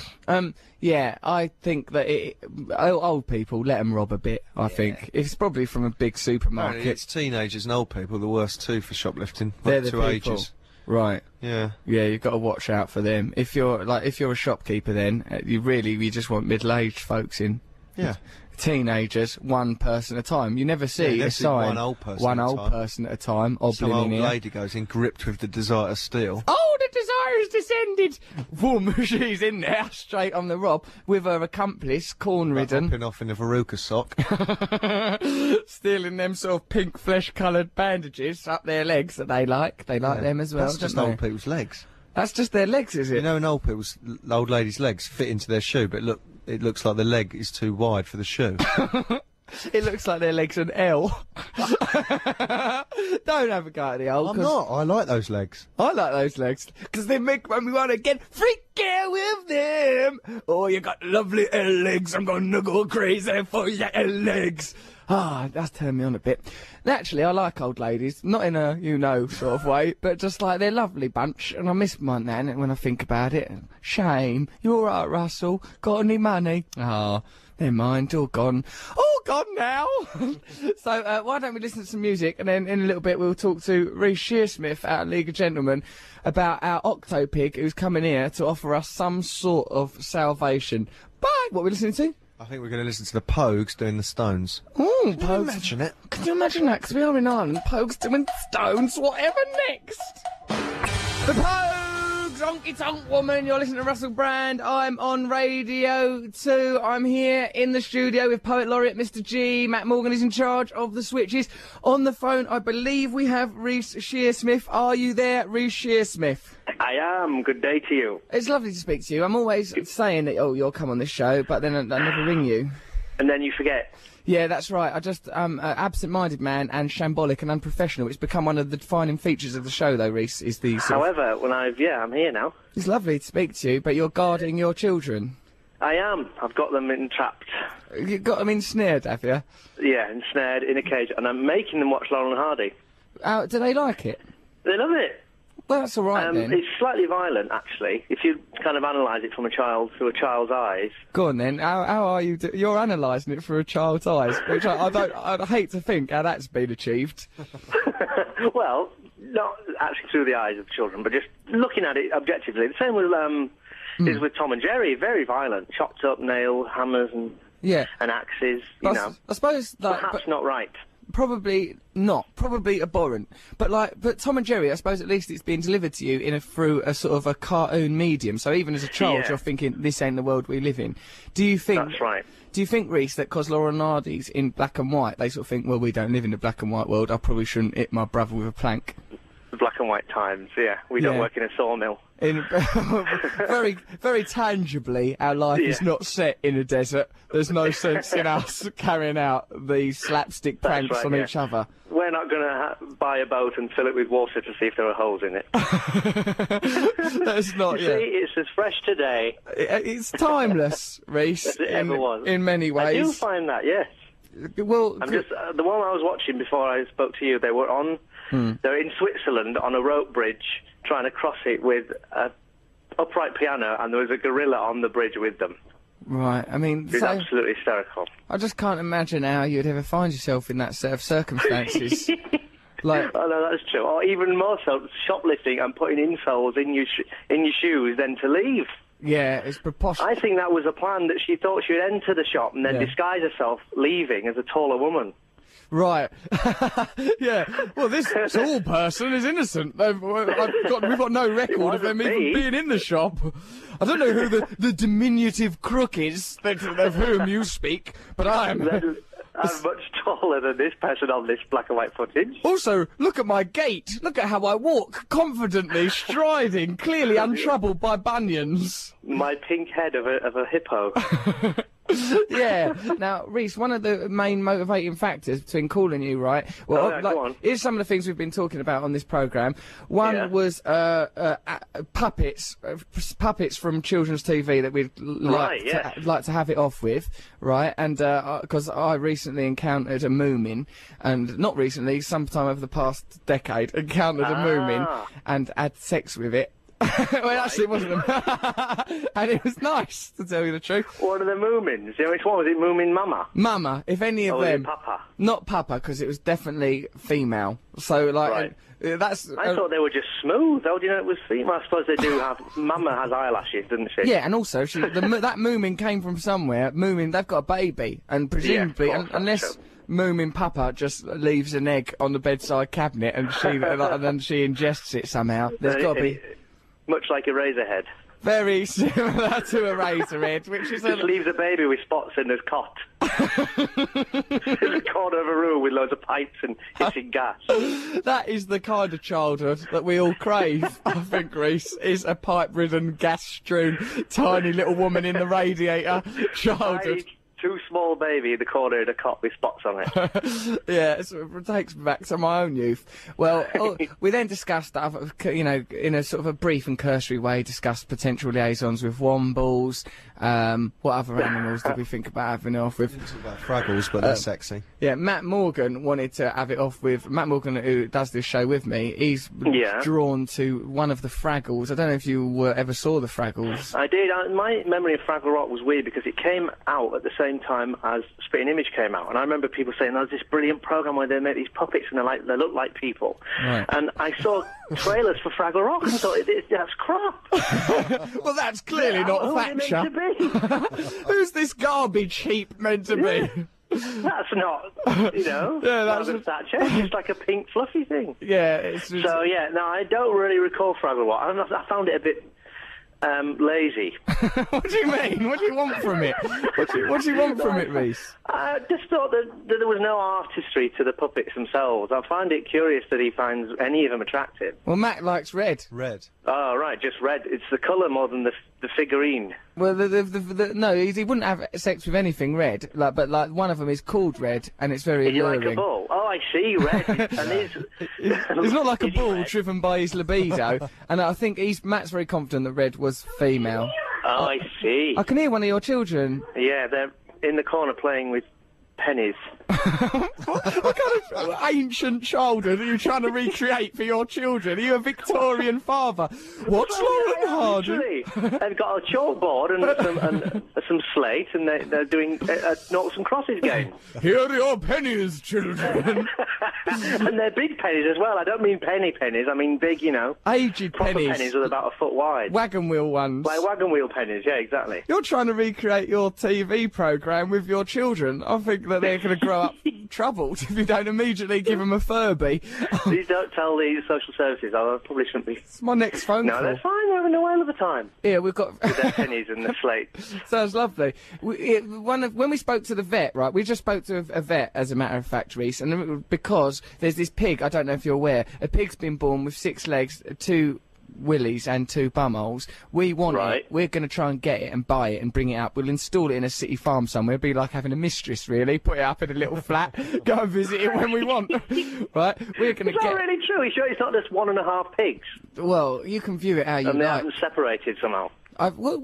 Yeah, I think that old people, let them rob a bit, I think. It's probably from a big supermarket. Apparently it's teenagers and old people, the worst too for shoplifting. They're the two people. Ages. Right. Yeah. Yeah, you've got to watch out for them. If you're a shopkeeper then, you just want middle-aged folks in. Yeah. Teenagers, one person at a time. You never see a sign. One old person at a time. Some old lady goes in gripped with the desire to steal. Oh, the desire has descended! Boom, she's in there, straight on the rob, with her accomplice, corn-ridden. Hopping off in a veruca sock. Stealing them sort of pink flesh-coloured bandages up their legs that they like. They like them as well, That's just old people's legs. That's just their legs, is it? You know, an old lady's legs fit into their shoe, but it looks like the leg is too wide for the shoe. It looks like their leg's an L. Don't have a go at the old. I'm not. I like those legs. I like those legs because they make me want to get freaky with them. Oh, you got lovely L legs. I'm gonna go crazy for your L legs. Ah, that's turned me on a bit. Naturally, I like old ladies, not in a sort of way, but just like they're a lovely bunch, and I miss my nan when I think about it. Shame. You all right, Russell? Got any money? Ah, never mind. All gone. All gone now. So why don't we listen to some music, and then in a little bit we'll talk to Reece Shearsmith out of League of Gentlemen about our Octopig who's coming here to offer us some sort of salvation. Bye. What are we listening to? I think we're going to listen to the Pogues doing the Stones. Oh, Can you imagine it? Can you imagine that? Because we are in Ireland. Pogues doing Stones. Whatever next. The Pogues, honky tonk woman. You're listening to Russell Brand. I'm on Radio 2. I'm here in the studio with Poet Laureate Mr. G. Matt Morgan is in charge of the switches. On the phone, I believe we have Reece Shearsmith. Are you there, Reece Shearsmith? I am. Good day to you. It's lovely to speak to you. I'm always saying that, you'll come on this show, but then I never ring you. And then you forget. Yeah, that's right. I just, absent-minded man and shambolic and unprofessional. It's become one of the defining features of the show, though, Reece, is the However, I'm here now. It's lovely to speak to you, but you're guarding your children. I am. I've got them entrapped. You've got them ensnared, have you? Yeah, ensnared in a cage, and I'm making them watch Laurel and Hardy. Do they like it? They love it. Well, that's all right then. It's slightly violent, actually, if you kind of analyse it through a child's eyes. Go on then. How are you? You're analysing it through a child's eyes, which I'd hate to think how that's been achieved. Well, not actually through the eyes of children, but just looking at it objectively. The same is with Tom and Jerry. Very violent, chopped up nails, hammers, and axes. You know, I suppose perhaps not right. Probably not. Probably abhorrent. But Tom and Jerry, I suppose at least it's being delivered to you through a sort of a cartoon medium. So even as a child, you're thinking, this ain't the world we live in. Do you think... That's right. Do you think, Reese, that 'cause Laura and Hardy's in black and white, they sort of think, well, we don't live in a black and white world, I probably shouldn't hit my brother with a plank? The black and white times, we don't work in a sawmill. Very, very tangibly, our life is not set in a desert. There's no sense in us carrying out these slapstick pranks on each other. We're not going to buy a boat and fill it with water to see if there are holes in it. That's not, See, it's as fresh today. It's timeless, Reese. As it ever was. In many ways. I do find that, yes. Well, I'm just the one I was watching before I spoke to you. They were on. They're in Switzerland on a rope bridge, trying to cross it with an upright piano, and there was a gorilla on the bridge with them. Right, I mean... It's absolutely hysterical. I just can't imagine how you'd ever find yourself in that set of circumstances. Oh, no, that's true. Or even more so, shoplifting and putting insoles in your shoes then to leave. Yeah, it's preposterous. I think that was a plan, that she thought she would enter the shop and then disguise herself leaving as a taller woman. Right. Yeah. Well, this tall person is innocent. We've got no record of them even being in the shop. I don't know who the diminutive crook is of whom you speak, but I'm much taller than this person on this black and white footage. Also, look at my gait. Look at how I walk, confidently, striding, clearly untroubled by bunions. My pink head of a hippo. Yeah. Now, Reese, one of the main motivating factors between calling you, right? Well, go on. Here's some of the things we've been talking about on this programme. One was puppets from children's TV that we'd like to have it off with, right? And because I recently encountered a moomin, and not recently, sometime over the past decade, encountered a moomin and had sex with it. Well, actually, it wasn't and it was nice, to tell you the truth. What are the Moomins? You know, which one was it? Moomin Mama? Mama, if any of them. Papa? Not Papa, because it was definitely female. So, like, that's... I thought they were just smooth. How do you know it was female? I suppose they do have... Mama has eyelashes, doesn't she? Yeah, and also, that Moomin came from somewhere. Moomin, they've got a baby, and presumably, unless... Moomin Papa just leaves an egg on the bedside cabinet and and then she ingests it somehow. There's got to be... Much like a razor head. Very similar to a razor head, which is... Just leaves a baby with spots in his cot. In the corner of a room with loads of pipes and hissing gas. That is the kind of childhood that we all crave, I think, Reese, is a pipe-ridden, gas-strewn, tiny little woman in the radiator childhood. Too small baby in the corner of the cot with spots on it. Yeah, it takes me back to my own youth. Well, we then discussed, in a sort of a brief and cursory way, discussed potential liaisons with wombles. What other animals did we think about having it off with? About Fraggles, but they're sexy. Yeah, Matt Morgan wanted to have it off with... Matt Morgan, who does this show with me, he's drawn to one of the Fraggles. I don't know if you ever saw the Fraggles. I did. My memory of Fraggle Rock was weird because it came out at the same time as Spitting Image came out, and I remember people saying, "There's this brilliant program where they make these puppets and they look like people." Right. And I saw trailers for Fraggle Rock and thought, "That's crap." Well, that's clearly not Thatcher. Who's this garbage heap meant to be? That's not, that's Thatcher. It's just like a pink fluffy thing. Yeah. It's just... So no, I don't really recall Fraggle Rock. I found it a bit lazy. What do you mean? What do you want from it? What do you want from it, Reese? I just thought that there was no artistry to the puppets themselves. I find it curious that he finds any of them attractive. Well, Matt likes red. Red. Oh, right, just red. It's the colour more than the figurine. Well, no, he wouldn't have sex with anything red. But one of them is called Red, and it's very alluring. Like a bull? Oh, I see, red. And it's not like a bull driven by his libido. And I think Matt's very confident that Red was female. Oh, I see. I can hear one of your children. Yeah, they're in the corner playing with pennies. What kind of ancient childhood are you trying to recreate for your children? Are you a Victorian father? What's Lauren Hardy? They've got a chalkboard and some slate, and they're doing noughts and crosses game. Here are your pennies, children. And they're big pennies as well. I don't mean pennies. I mean big, aged proper pennies with about a foot wide. Wagon wheel ones. Like wagon wheel pennies, yeah, exactly. You're trying to recreate your TV programme with your children. I think that they're going to grow up troubled if you don't immediately give them a Furby. Please don't tell the social services. I probably shouldn't be. It's my next phone call. No, that's fine. We're having a whale of a time. Yeah, we've got... with their pennies and the slate. Sounds lovely. When we spoke to the vet, right, we just spoke to a vet, as a matter of fact, Reese, and because there's this pig, I don't know if you're aware, a pig's been born with 6 legs, 2 willies and 2 bumholes. We want it. We're going to try and get it and buy it and bring it up. We'll install it in a city farm somewhere. It'll be like having a mistress, really. Put it up in a little flat. Go and visit it when we want. Right? We're going to get... Is that really true? Are you sure it's not just 1.5 pigs? Well, you can view it how you like. And they haven't separated somehow. Well,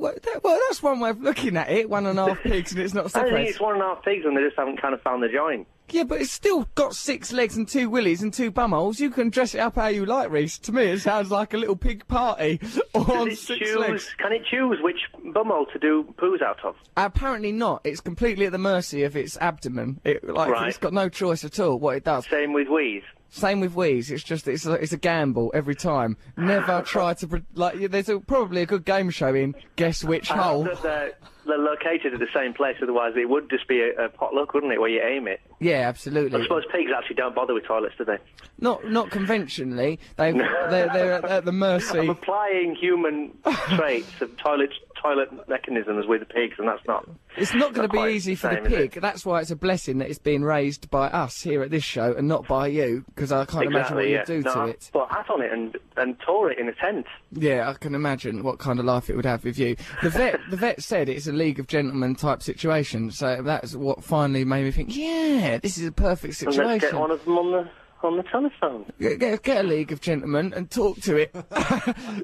that's one way of looking at it. 1.5 pigs and it's not separated. I think it's 1.5 pigs and they just haven't kind of found the join. Yeah, but it's still got 6 legs and 2 willies and 2 bumholes. You can dress it up how you like, Reese. To me, it sounds like a little pig party on 6 legs. Can it choose which bumhole to do poos out of? Apparently not. It's completely at the mercy of its abdomen. It's got no choice at all what it does. Same with wheeze. Same with wheeze. It's just it's a gamble every time. Never try to there's probably a good game show in Guess Which Hole. They're located at the same place, otherwise it would just be a potluck, wouldn't it, where you aim it? Yeah, absolutely. I suppose pigs actually don't bother with toilets, do they? Not conventionally. They're at the mercy. I'm applying human traits of toilet mechanisms with pigs, and that's not... It's not going to be easy for the pig. That's why it's a blessing that it's being raised by us here at this show and not by you, because I can't imagine what you'd do to it. Put a hat on it and tore it in a tent. Yeah, I can imagine what kind of life it would have with you. The vet said it's a League of Gentlemen type situation, so that's what finally made me think, yeah, this is a perfect situation. And let's get one of them on the telephone. Get a League of Gentlemen and talk to it.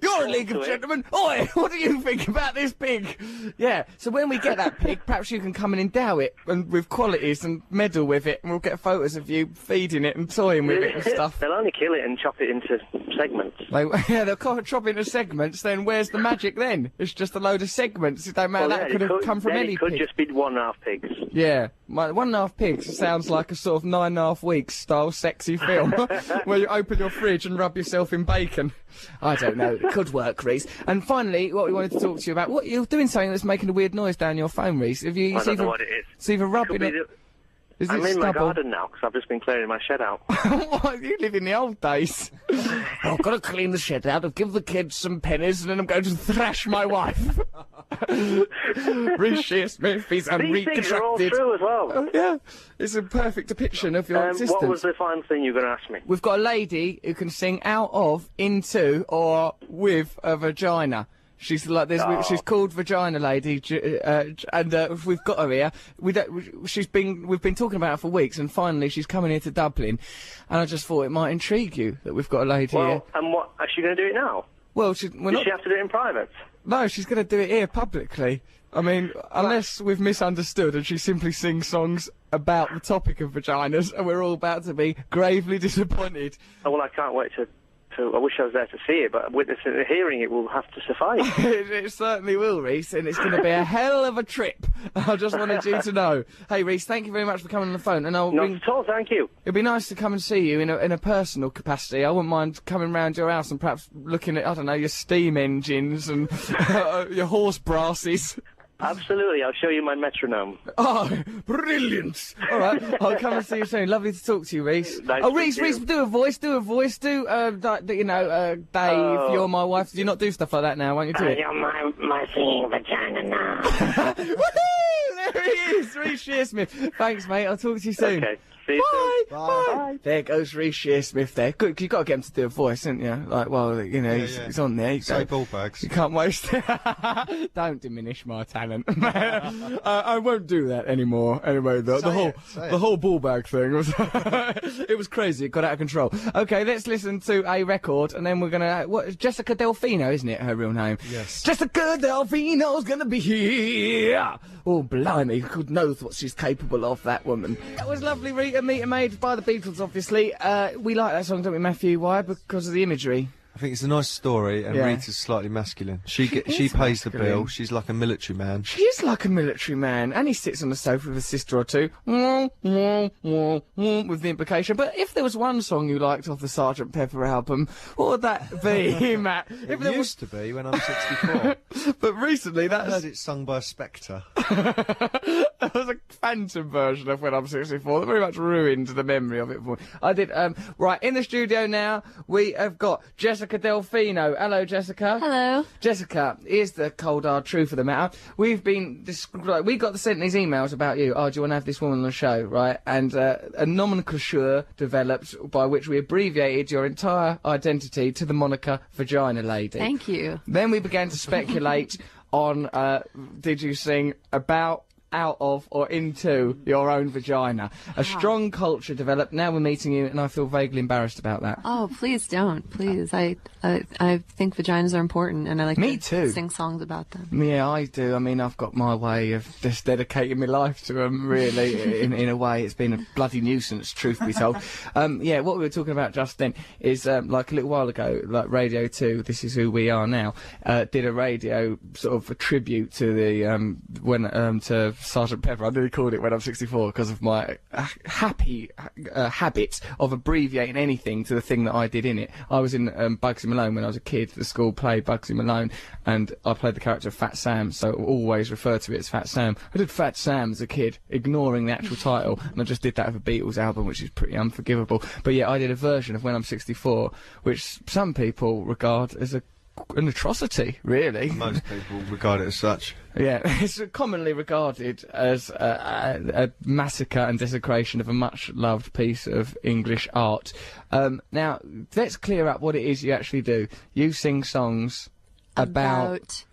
You're a League of Gentlemen. Oi, what do you think about this pig? Yeah, so when we get that pig, perhaps you can come and endow it with qualities and meddle with it, and we'll get photos of you feeding it and toying with it and stuff. They'll only kill it and chop it into segments. They'll chop it into segments, then where's the magic then? It's just a load of segments. It don't matter, that could have come from any pig. It could just be 1.5 pigs. Yeah, 1.5 pigs sounds like a sort of 9.5 weeks style sexy film where you open your fridge and rub yourself in bacon. I don't know. It could work, Reese. And finally, what we wanted to talk to you about, you're doing something that's making a weird noise down your phone, Reese. I don't know what it is. It's either rubbing it... I'm in my garden now, because I've just been clearing my shed out. What? You live in the old days. I've got to clean the shed out, I'll give the kids some pennies, and then I'm going to thrash my wife. Reese Shearsmith, he's unreconstructed. These things are all true as well. Yeah, it's a perfect depiction of your existence. What was the final thing you were going to ask me? We've got a lady who can sing out of, into, or with a vagina. She's like this. She's called Vagina Lady, and we've got her here. We've been talking about her for weeks, and finally she's coming here to Dublin. And I just thought it might intrigue you that we've got a lady here. And what? Is she going to do it now? Well, does she have to do it in private? No, she's going to do it here publicly. I mean, unless we've misunderstood and she simply sings songs about the topic of vaginas, and we're all about to be gravely disappointed. Oh, well, I can't wait to I wish I was there to see it, but witnessing and hearing it will have to suffice. It certainly will, Reese, and it's going to be a hell of a trip. I just wanted you to know. Hey, Reese, thank you very much for coming on the phone. And Not at all, thank you. It'd be nice to come and see you in a personal capacity. I wouldn't mind coming round your house and perhaps looking at, I don't know, your steam engines and your horse brasses. Absolutely, I'll show you my metronome. Oh, brilliant! All right, I'll come and see you soon. Lovely to talk to you, Reese. Nice Reese, do a voice, Dave, you're my wife. Do you not do stuff like that now? Won't you do it? You're my singing vagina now. Woohoo! There he is, Reese Shearsmith. Thanks, mate. I'll talk to you soon. Okay. See you soon. Bye. There goes Reese Shearsmith there. Good, you've got to get him to do a voice, haven't you? Like, well, you know, he's on there. Say ball bags. You can't waste it. Don't diminish my talent. I won't do that anymore. Anyway, the whole ball bag thing was it was crazy. It got out of control. Okay, let's listen to a record, and then we're gonna Jessica Delfino, isn't it? Her real name? Yes. Jessica Delfino's gonna be here. Oh, blimey. blimey, God knows what she's capable of, that woman. That was lovely, Rita, Meet and Made by the Beatles, obviously. We like that song, don't we, Matthew? Why? Because of the imagery. I think it's a nice story, and Rita's slightly masculine. She pays the bill. She's like a military man. She is like a military man, and he sits on the sofa with a sister or two, with the implication. But if there was one song you liked off the Sgt. Pepper album, what would that be, Matt? It used to be when I was 64. But recently, I heard it sung by a Spectre. That was a phantom version of When I'm 64 that very much ruined the memory of it for me. I did, right, in the studio now, we have got Jessica Delfino. Hello, Jessica. Hello. Jessica, here's the cold hard truth of the matter. We've been, we got sent these emails about you. Oh, do you want to have this woman on the show, right? And a nomenclature developed by which we abbreviated your entire identity to the moniker Vagina Lady. Thank you. Then we began to speculate on, did you sing about, out of, or into your own vagina? A strong culture developed. Now we're meeting you, and I feel vaguely embarrassed about that. Oh, please don't. Please. I think vaginas are important, and I like to sing songs about them. Yeah, I do. I mean, I've got my way of just dedicating my life to them, really. in a way, it's been a bloody nuisance, truth be told. Yeah, what we were talking about just then is, like a little while ago, like Radio 2, This Is Who We Are Now, did a radio sort of a tribute to the, to Sgt. Pepper. I nearly called it When I'm 64 because of my happy habit of abbreviating anything to the thing that I did in it. I was in Bugsy Malone when I was a kid. The school played Bugsy Malone, and I played the character of Fat Sam, so I always referred to it as Fat Sam. I did Fat Sam as a kid, ignoring the actual title, and I just did that with a Beatles album, which is pretty unforgivable. But yeah, I did a version of When I'm 64, which some people regard as an atrocity, really. Most people regard it as such. Yeah, it's commonly regarded as a massacre and desecration of a much-loved piece of English art. Now, let's clear up what it is you actually do. You sing songs about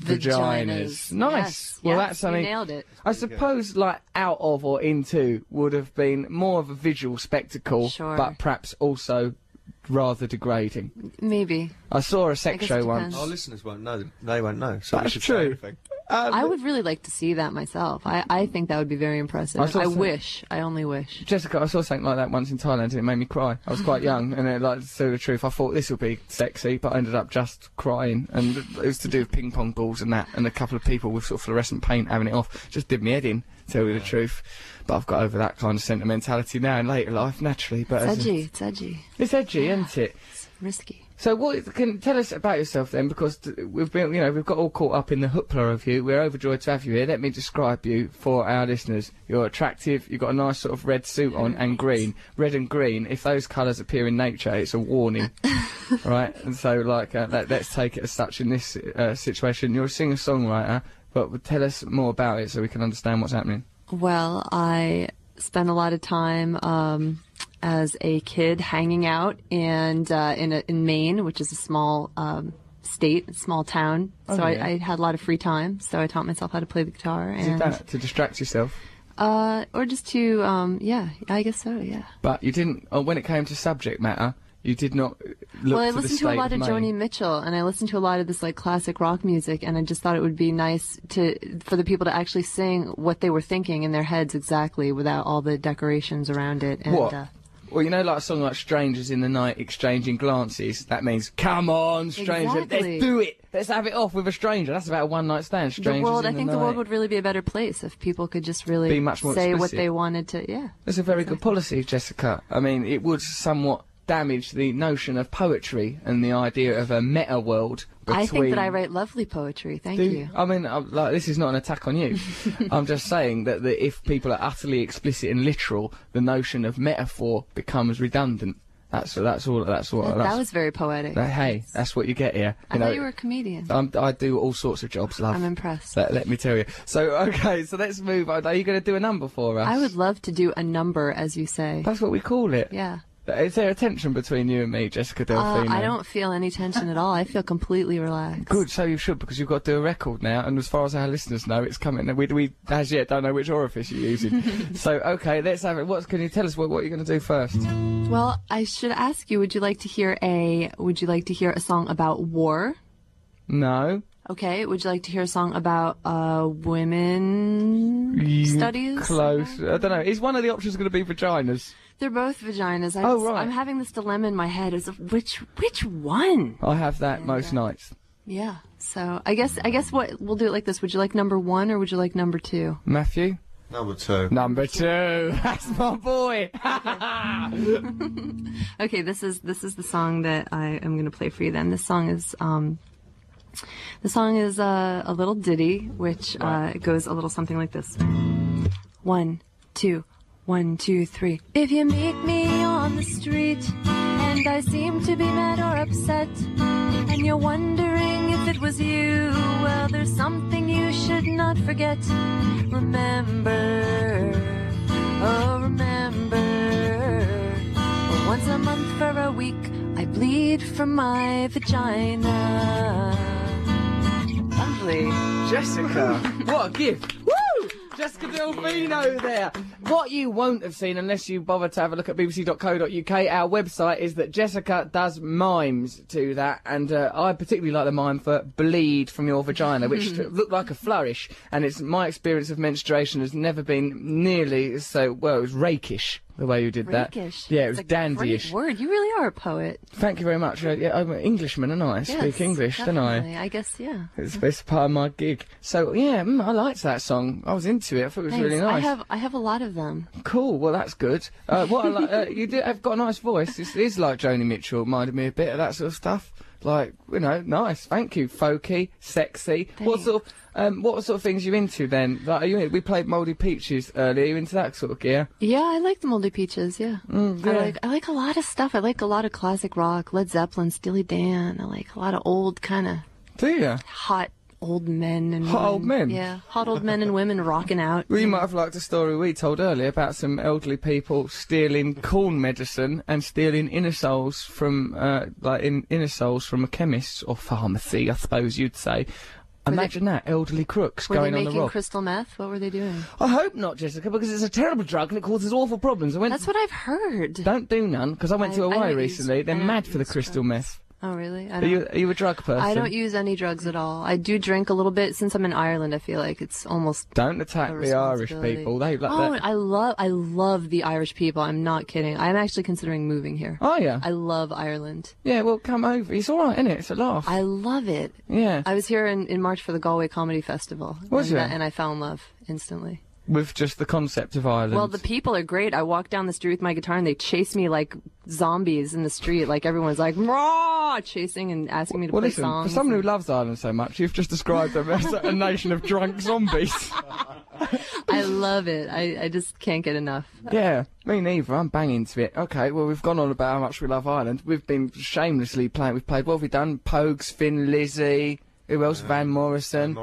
vaginas. Nice. Yes, well, yes, that's something. You nailed it. I suppose, like, out of or into would have been more of a visual spectacle, Sure. but perhaps also rather degrading. Maybe. I saw a sex show once. Our listeners won't know. They won't know. So That's we should true. say anything. I would really like to see that myself. I think that would be very impressive. I wish. I only wish. Jessica, I saw something like that once in Thailand and it made me cry. I was quite young, and to tell the truth, I thought this would be sexy, but I ended up just crying. And it was to do with ping pong balls and that, and a couple of people with sort of fluorescent paint having it off. Just did me head in, to tell you the truth. But I've got over that kind of sentimentality now in later life, naturally. But It's edgy. It's edgy. It's edgy, isn't it? It's risky. So what can tell us about yourself then? Because we've been, we've got all caught up in the hoopla of you. We're overjoyed to have you here. Let me describe you for our listeners. You're attractive. You've got a nice sort of red suit on and green, red and green. If those colours appear in nature, it's a warning, right? And so, like, let's take it as such in this situation. You're a singer-songwriter, but tell us more about it so we can understand what's happening. Well, I spent a lot of time as a kid hanging out and in Maine, which is a small state, a small town. Oh, so yeah. I had a lot of free time, so I taught myself how to play the guitar. Is it that to distract yourself? Or just to, yeah, I guess so, yeah. But you didn't, when it came to subject matter, you did not look Well, I to the listened state to a lot of Maine. Joni Mitchell, and I listened to a lot of this like classic rock music, and I just thought it would be nice for the people to actually sing what they were thinking in their heads exactly, without all the decorations around it. And, What? Well, like a song like Strangers in the Night Exchanging Glances, that means, come on, stranger, Exactly. let's do it. Let's have it off with a stranger. That's about a one-night stand. Strangers I in think the the night. world would really be a better place if people could just really Be much more say what explicit. they wanted to, yeah. That's a very good policy, Jessica. I mean, it would somewhat damage the notion of poetry and the idea of a meta world between... I think that I write lovely poetry, thank you. I mean, like, this is not an attack on you. I'm just saying that if people are utterly explicit and literal, the notion of metaphor becomes redundant. That's what. That was very poetic. Hey, that's what you get here. I thought you were a comedian. I do all sorts of jobs, love. I'm impressed. Let me tell you. So, okay, so let's move on. Are you going to do a number for us? I would love to do a number, as you say. That's what we call it. Yeah. Is there a tension between you and me, Jessica Delfino? I don't feel any tension at all. I feel completely relaxed. Good, so you should, because you've got to do a record now, and as far as our listeners know, it's coming. We as yet don't know which orifice you're using. So, okay, let's have it. Can you tell us what you're going to do first? Well, I should ask you, would you like to hear a song about war? No. Okay, would you like to hear a song about women studies? Close. I don't know. Is one of the options going to be vaginas? They're both vaginas. Right. I'm having this dilemma in my head as of which one. I have that most nights. Yeah. So I guess what we'll do it like this. Would you like number 1 or would you like number 2? Matthew? Number 2. Number 2. That's my boy. Okay, this is the song that I am going to play for you. Then this song is a little ditty, which goes a little something like this. 1, 2, 1, 2, 3. If you meet me on the street and I seem to be mad or upset, and you're wondering if it was you, well, there's something you should not forget. Remember, oh remember, once a month for a week I bleed from my vagina. Lovely. Jessica, what a gift. Woo! Jessica Delvino there. What you won't have seen unless you bother to have a look at bbc.co.uk, our website, is that Jessica does mimes to that, and I particularly like the mime for bleed from your vagina, which looked like a flourish, and it's my experience of menstruation has never been nearly so, well, it was rakish. The way you did rakish. That. Yeah, it was dandyish. Great word. You really are a poet. Thank you very much. Yeah, I'm an Englishman, and I speak English, definitely. don't I? I guess, yeah. It's part of my gig. So, yeah, I liked that song. I was into it. I thought it was Thanks. really nice. I have a lot of them. Cool. Well, that's good. What I like, you have got a nice voice. It is like Joni Mitchell. Reminded me a bit of that sort of stuff. Like, you know, nice. Thank you. Folky, sexy. Thanks. What sort of things are you into then? Like, we played Mouldy Peaches earlier. Are you into that sort of gear? Yeah, I like the Mouldy Peaches. Yeah. Yeah. I like a lot of stuff. I like a lot of classic rock, Led Zeppelin, Steely Dan. I like a lot of old kind of. Do you? Hot old men and hot women. Old men. Yeah, hot old men and women rocking out. Well, you might have liked a story we told earlier about some elderly people stealing corn medicine and stealing inner souls from, inner souls from a chemist or pharmacy, I suppose you'd say. Imagine that, elderly crooks going on the rock. Were they making crystal meth? What were they doing? I hope not, Jessica, because it's a terrible drug and it causes awful problems. That's what I've heard. Don't do none, because I went to Hawaii recently. They're mad for the crystal meth. Oh, really? Are you a drug person? I don't use any drugs at all. I do drink a little bit. Since I'm in Ireland, I feel like it's almost. Don't attack the Irish people. They like that. I love the Irish people. I'm not kidding. I'm actually considering moving here. Oh, yeah? I love Ireland. Yeah, well, come over. It's all right, isn't it? It's a laugh. I love it. Yeah. I was here in March for the Galway Comedy Festival. Was you? And I fell in love instantly. With just the concept of Ireland. Well, the people are great. I walk down the street with my guitar and they chase me like zombies in the street. Like everyone's like, "Rah!" chasing and asking me to play songs. For someone who loves Ireland so much, you've just described them as a nation of drunk zombies. I love it. I just can't get enough. Yeah, me neither. I'm banging to it. Okay, well, we've gone on about how much we love Ireland. We've been shamelessly playing. We've played, what have we done? Pogues, Finn, Lizzie, who else? Van Morrison.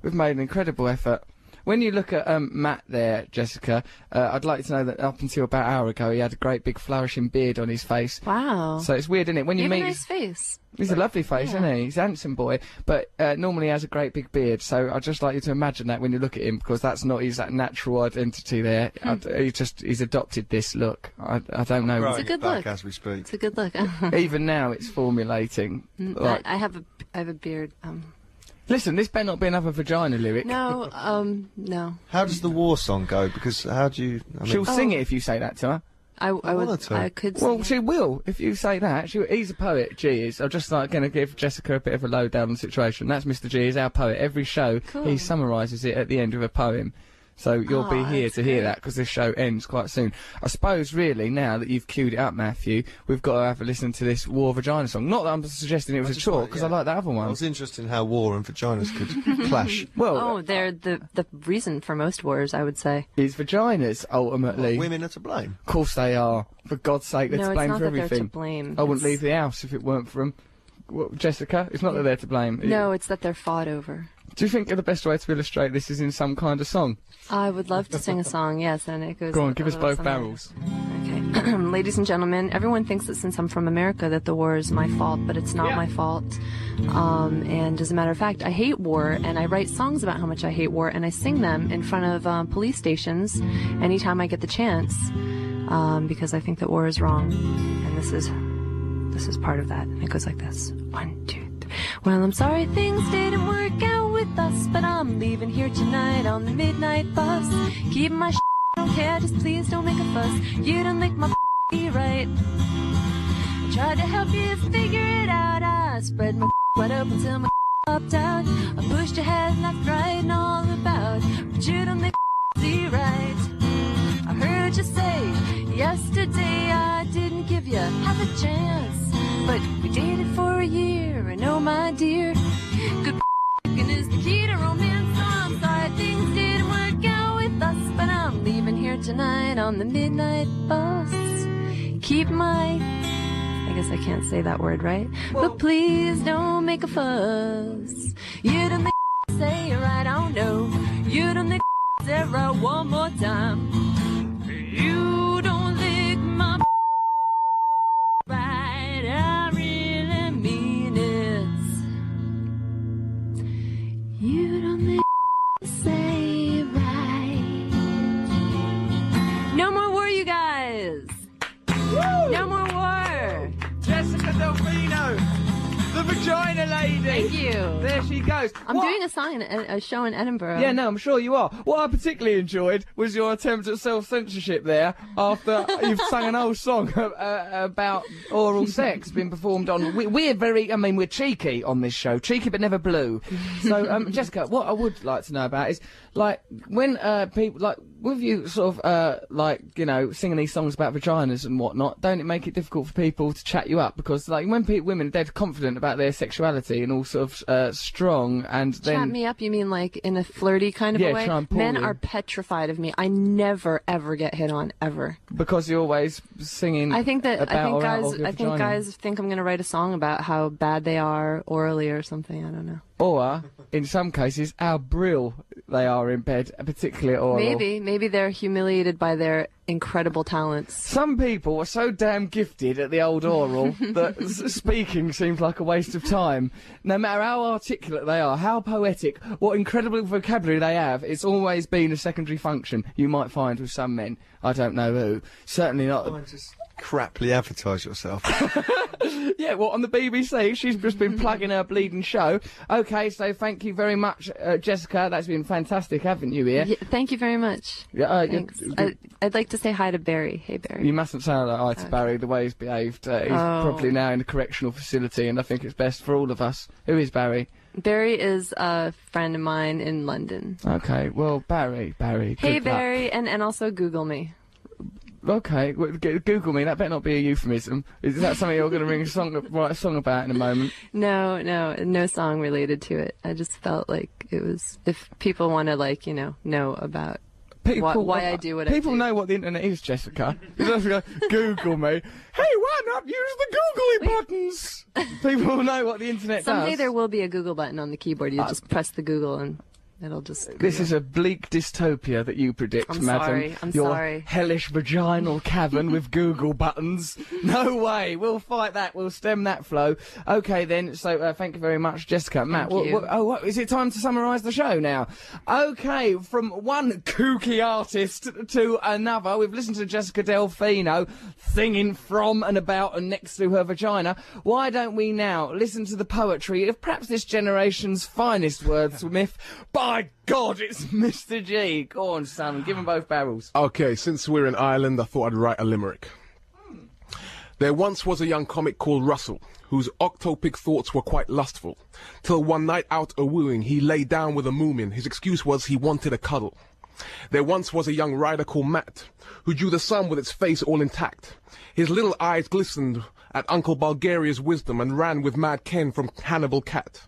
We've made an incredible effort. When you look at Matt there, Jessica, I'd like to know that up until about an hour ago, he had a great big flourishing beard on his face. Wow. So it's weird, isn't it? When you meet, have a nice face. He's a lovely face, isn't he? He's a handsome boy, but normally he has a great big beard. So I'd just like you to imagine that when you look at him, because that's not his natural identity there. He's adopted this look. I don't know. It's a good look. As we speak. It's a good look. Even now, it's formulating. I have a beard. Listen, this better not be another vagina lyric. No, no. How does the war song go? Because how do you... She'll sing it if you say that to her. I could sing she will, if you say that. He's a poet, G is. I'm just going to give Jessica a bit of a lowdown on the situation. That's Mr. G, is our poet. Every show, he summarises it at the end of a poem. So you'll be here to hear that, because this show ends quite soon. I suppose, really, now that you've queued it up, Matthew, we've got to have a listen to this War Vagina song. Not that I'm suggesting it was a chore, because I like the other one. I was interested in how war and vaginas could clash. Well, they're the reason for most wars, I would say. Is vaginas, ultimately. Women are to blame. Of course they are. For God's sake, they're to blame for everything. They're to blame. I wouldn't leave the house if it weren't for them. Well, Jessica, it's not that they're to blame. No, it's that they're fought over. Do you think the best way to illustrate this is in some kind of song? I would love to sing a song, yes, and it goes... Go on, give us both barrels. Okay. Ladies and gentlemen, everyone thinks that since I'm from America that the war is my fault, but it's not my fault. And as a matter of fact, I hate war, and I write songs about how much I hate war, and I sing them in front of police stations anytime I get the chance, because I think that war is wrong. And this is part of that. And it goes like this. 1, 2, 3. Well, I'm sorry things didn't work out with us, but I'm leaving here tonight on the midnight bus. Keep my shit, I don't care, just please don't make a fuss. You don't make my right. I tried to help you figure it out. I spread my wide open till my popped out. I pushed ahead, left, right, and all about, but you don't make right. I heard you say yesterday I didn't give you half a chance, but we dated for a year, and oh my dear, good is the key to romance. So I'm sorry things didn't work out with us, but I'm leaving here tonight on the midnight bus. Keep my, I guess I can't say that word, right? Well, but please don't make a fuss. You don't make say it right, I don't know. You don't make say it right one more time. You don't lick my right, I really mean it. You don't lick say it right. No more war, you guys. Woo! No more war. Jessica Delfino, the vagina lady. Thank you. There she goes. I'm doing a show in Edinburgh. Yeah, no, I'm sure you are. What I particularly enjoyed was your attempt at self-censorship there after you've sung an old song about oral sex being performed on... We're very... I mean, we're cheeky on this show. Cheeky but never blue. So, Jessica, what I would like to know about is, like, when people... Like, with you sort of, like, you know, singing these songs about vaginas and whatnot, don't it make it difficult for people to chat you up? Because, like, when women, they're confident about their sexuality and all sort of strong, and then... Chat me up, you mean like in a flirty kind of a way? Try and pull Men you. are petrified of me. I never, ever get hit on, ever. Because you're always singing I think guys think I'm going to write a song about how bad they are orally or something, I don't know. Or, in some cases, how brill they are in bed, particularly oral. Maybe they're humiliated by their incredible talents. Some people are so damn gifted at the old oral that speaking seems like a waste of time. No matter how articulate they are, how poetic, what incredible vocabulary they have, it's always been a secondary function you might find with some men. I don't know who. Certainly not... Just craply advertise yourself. Yeah, well, on the BBC, she's just been plugging her bleeding show. Okay, so thank you very much, Jessica. That's been fantastic having you here. Yeah, thank you very much. Yeah, thanks. I'd like to say hi to Barry. Hey, Barry. You mustn't say that hi to Barry, the way he's behaved. He's probably now in a correctional facility, and I think it's best for all of us. Who is Barry? Barry is a friend of mine in London. Okay, well, Barry, Hey, good Barry, luck. and also Google me. Okay, well, Google me. That better not be a euphemism. Is that something you're going to write a song about in a moment? No song related to it. I just felt like it was, if people want to, like, know about why I do what I do. People know what the internet is, Jessica. You don't have to go, Google me. Hey, why not use the googly buttons? People know what the internet does. Someday there will be a Google button on the keyboard. You just press the Google and... it'll just... This is a bleak dystopia that you predict, madam. I'm Your sorry. hellish vaginal cavern with Google buttons. No way. We'll fight that. We'll stem that flow. Okay, then. So, thank you very much, Jessica. Matt, what is it time to summarise the show now? Okay, from one kooky artist to another, we've listened to Jessica Delfino singing from and about and next to her vagina. Why don't we now listen to the poetry of perhaps this generation's finest wordsmith, by God, it's Mr. G. Go on, son, give them both barrels. Okay, since we're in Ireland, I thought I'd write a limerick. There once was a young comic called Russell, whose octopic thoughts were quite lustful, till one night out a-wooing he lay down with a moomin. His excuse was he wanted a cuddle. There once was a young rider called Matt, who drew the sun with its face all intact. His little eyes glistened at Uncle Bulgaria's wisdom and ran with Mad Ken from Hannibal Cat.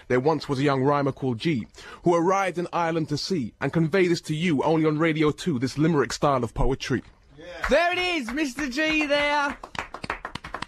There once was a young rhymer called G, who arrived in Ireland to see and convey this to you only on Radio 2, this limerick style of poetry. Yeah. There it is, Mr. G there.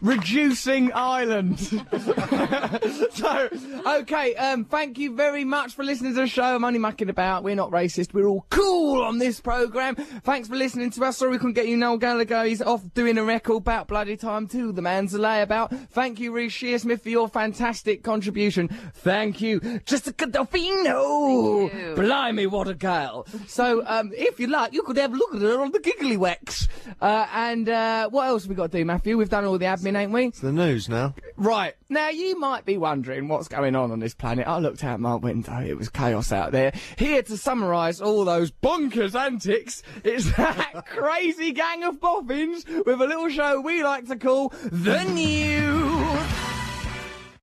Reducing Ireland. So, okay, thank you very much for listening to the show. I'm only mucking about. We're not racist. We're all cool on this programme. Thanks for listening to us. Sorry we couldn't get you Noel Gallagher. He's off doing a record about bloody time too. The man's a layabout. Thank you, Reece Shearsmith, for your fantastic contribution. Thank you, Jessica Delfino. Thank you. Blimey, what a girl. So, if you like, you could have a look at her on the Giggly Wax. And what else have we got to do, Matthew? We've done all the admin in, ain't we? It's the news now. Right. Now, you might be wondering what's going on this planet. I looked out my window. It was chaos out there. Here to summarise all those bonkers antics, it's that crazy gang of boffins with a little show we like to call The News.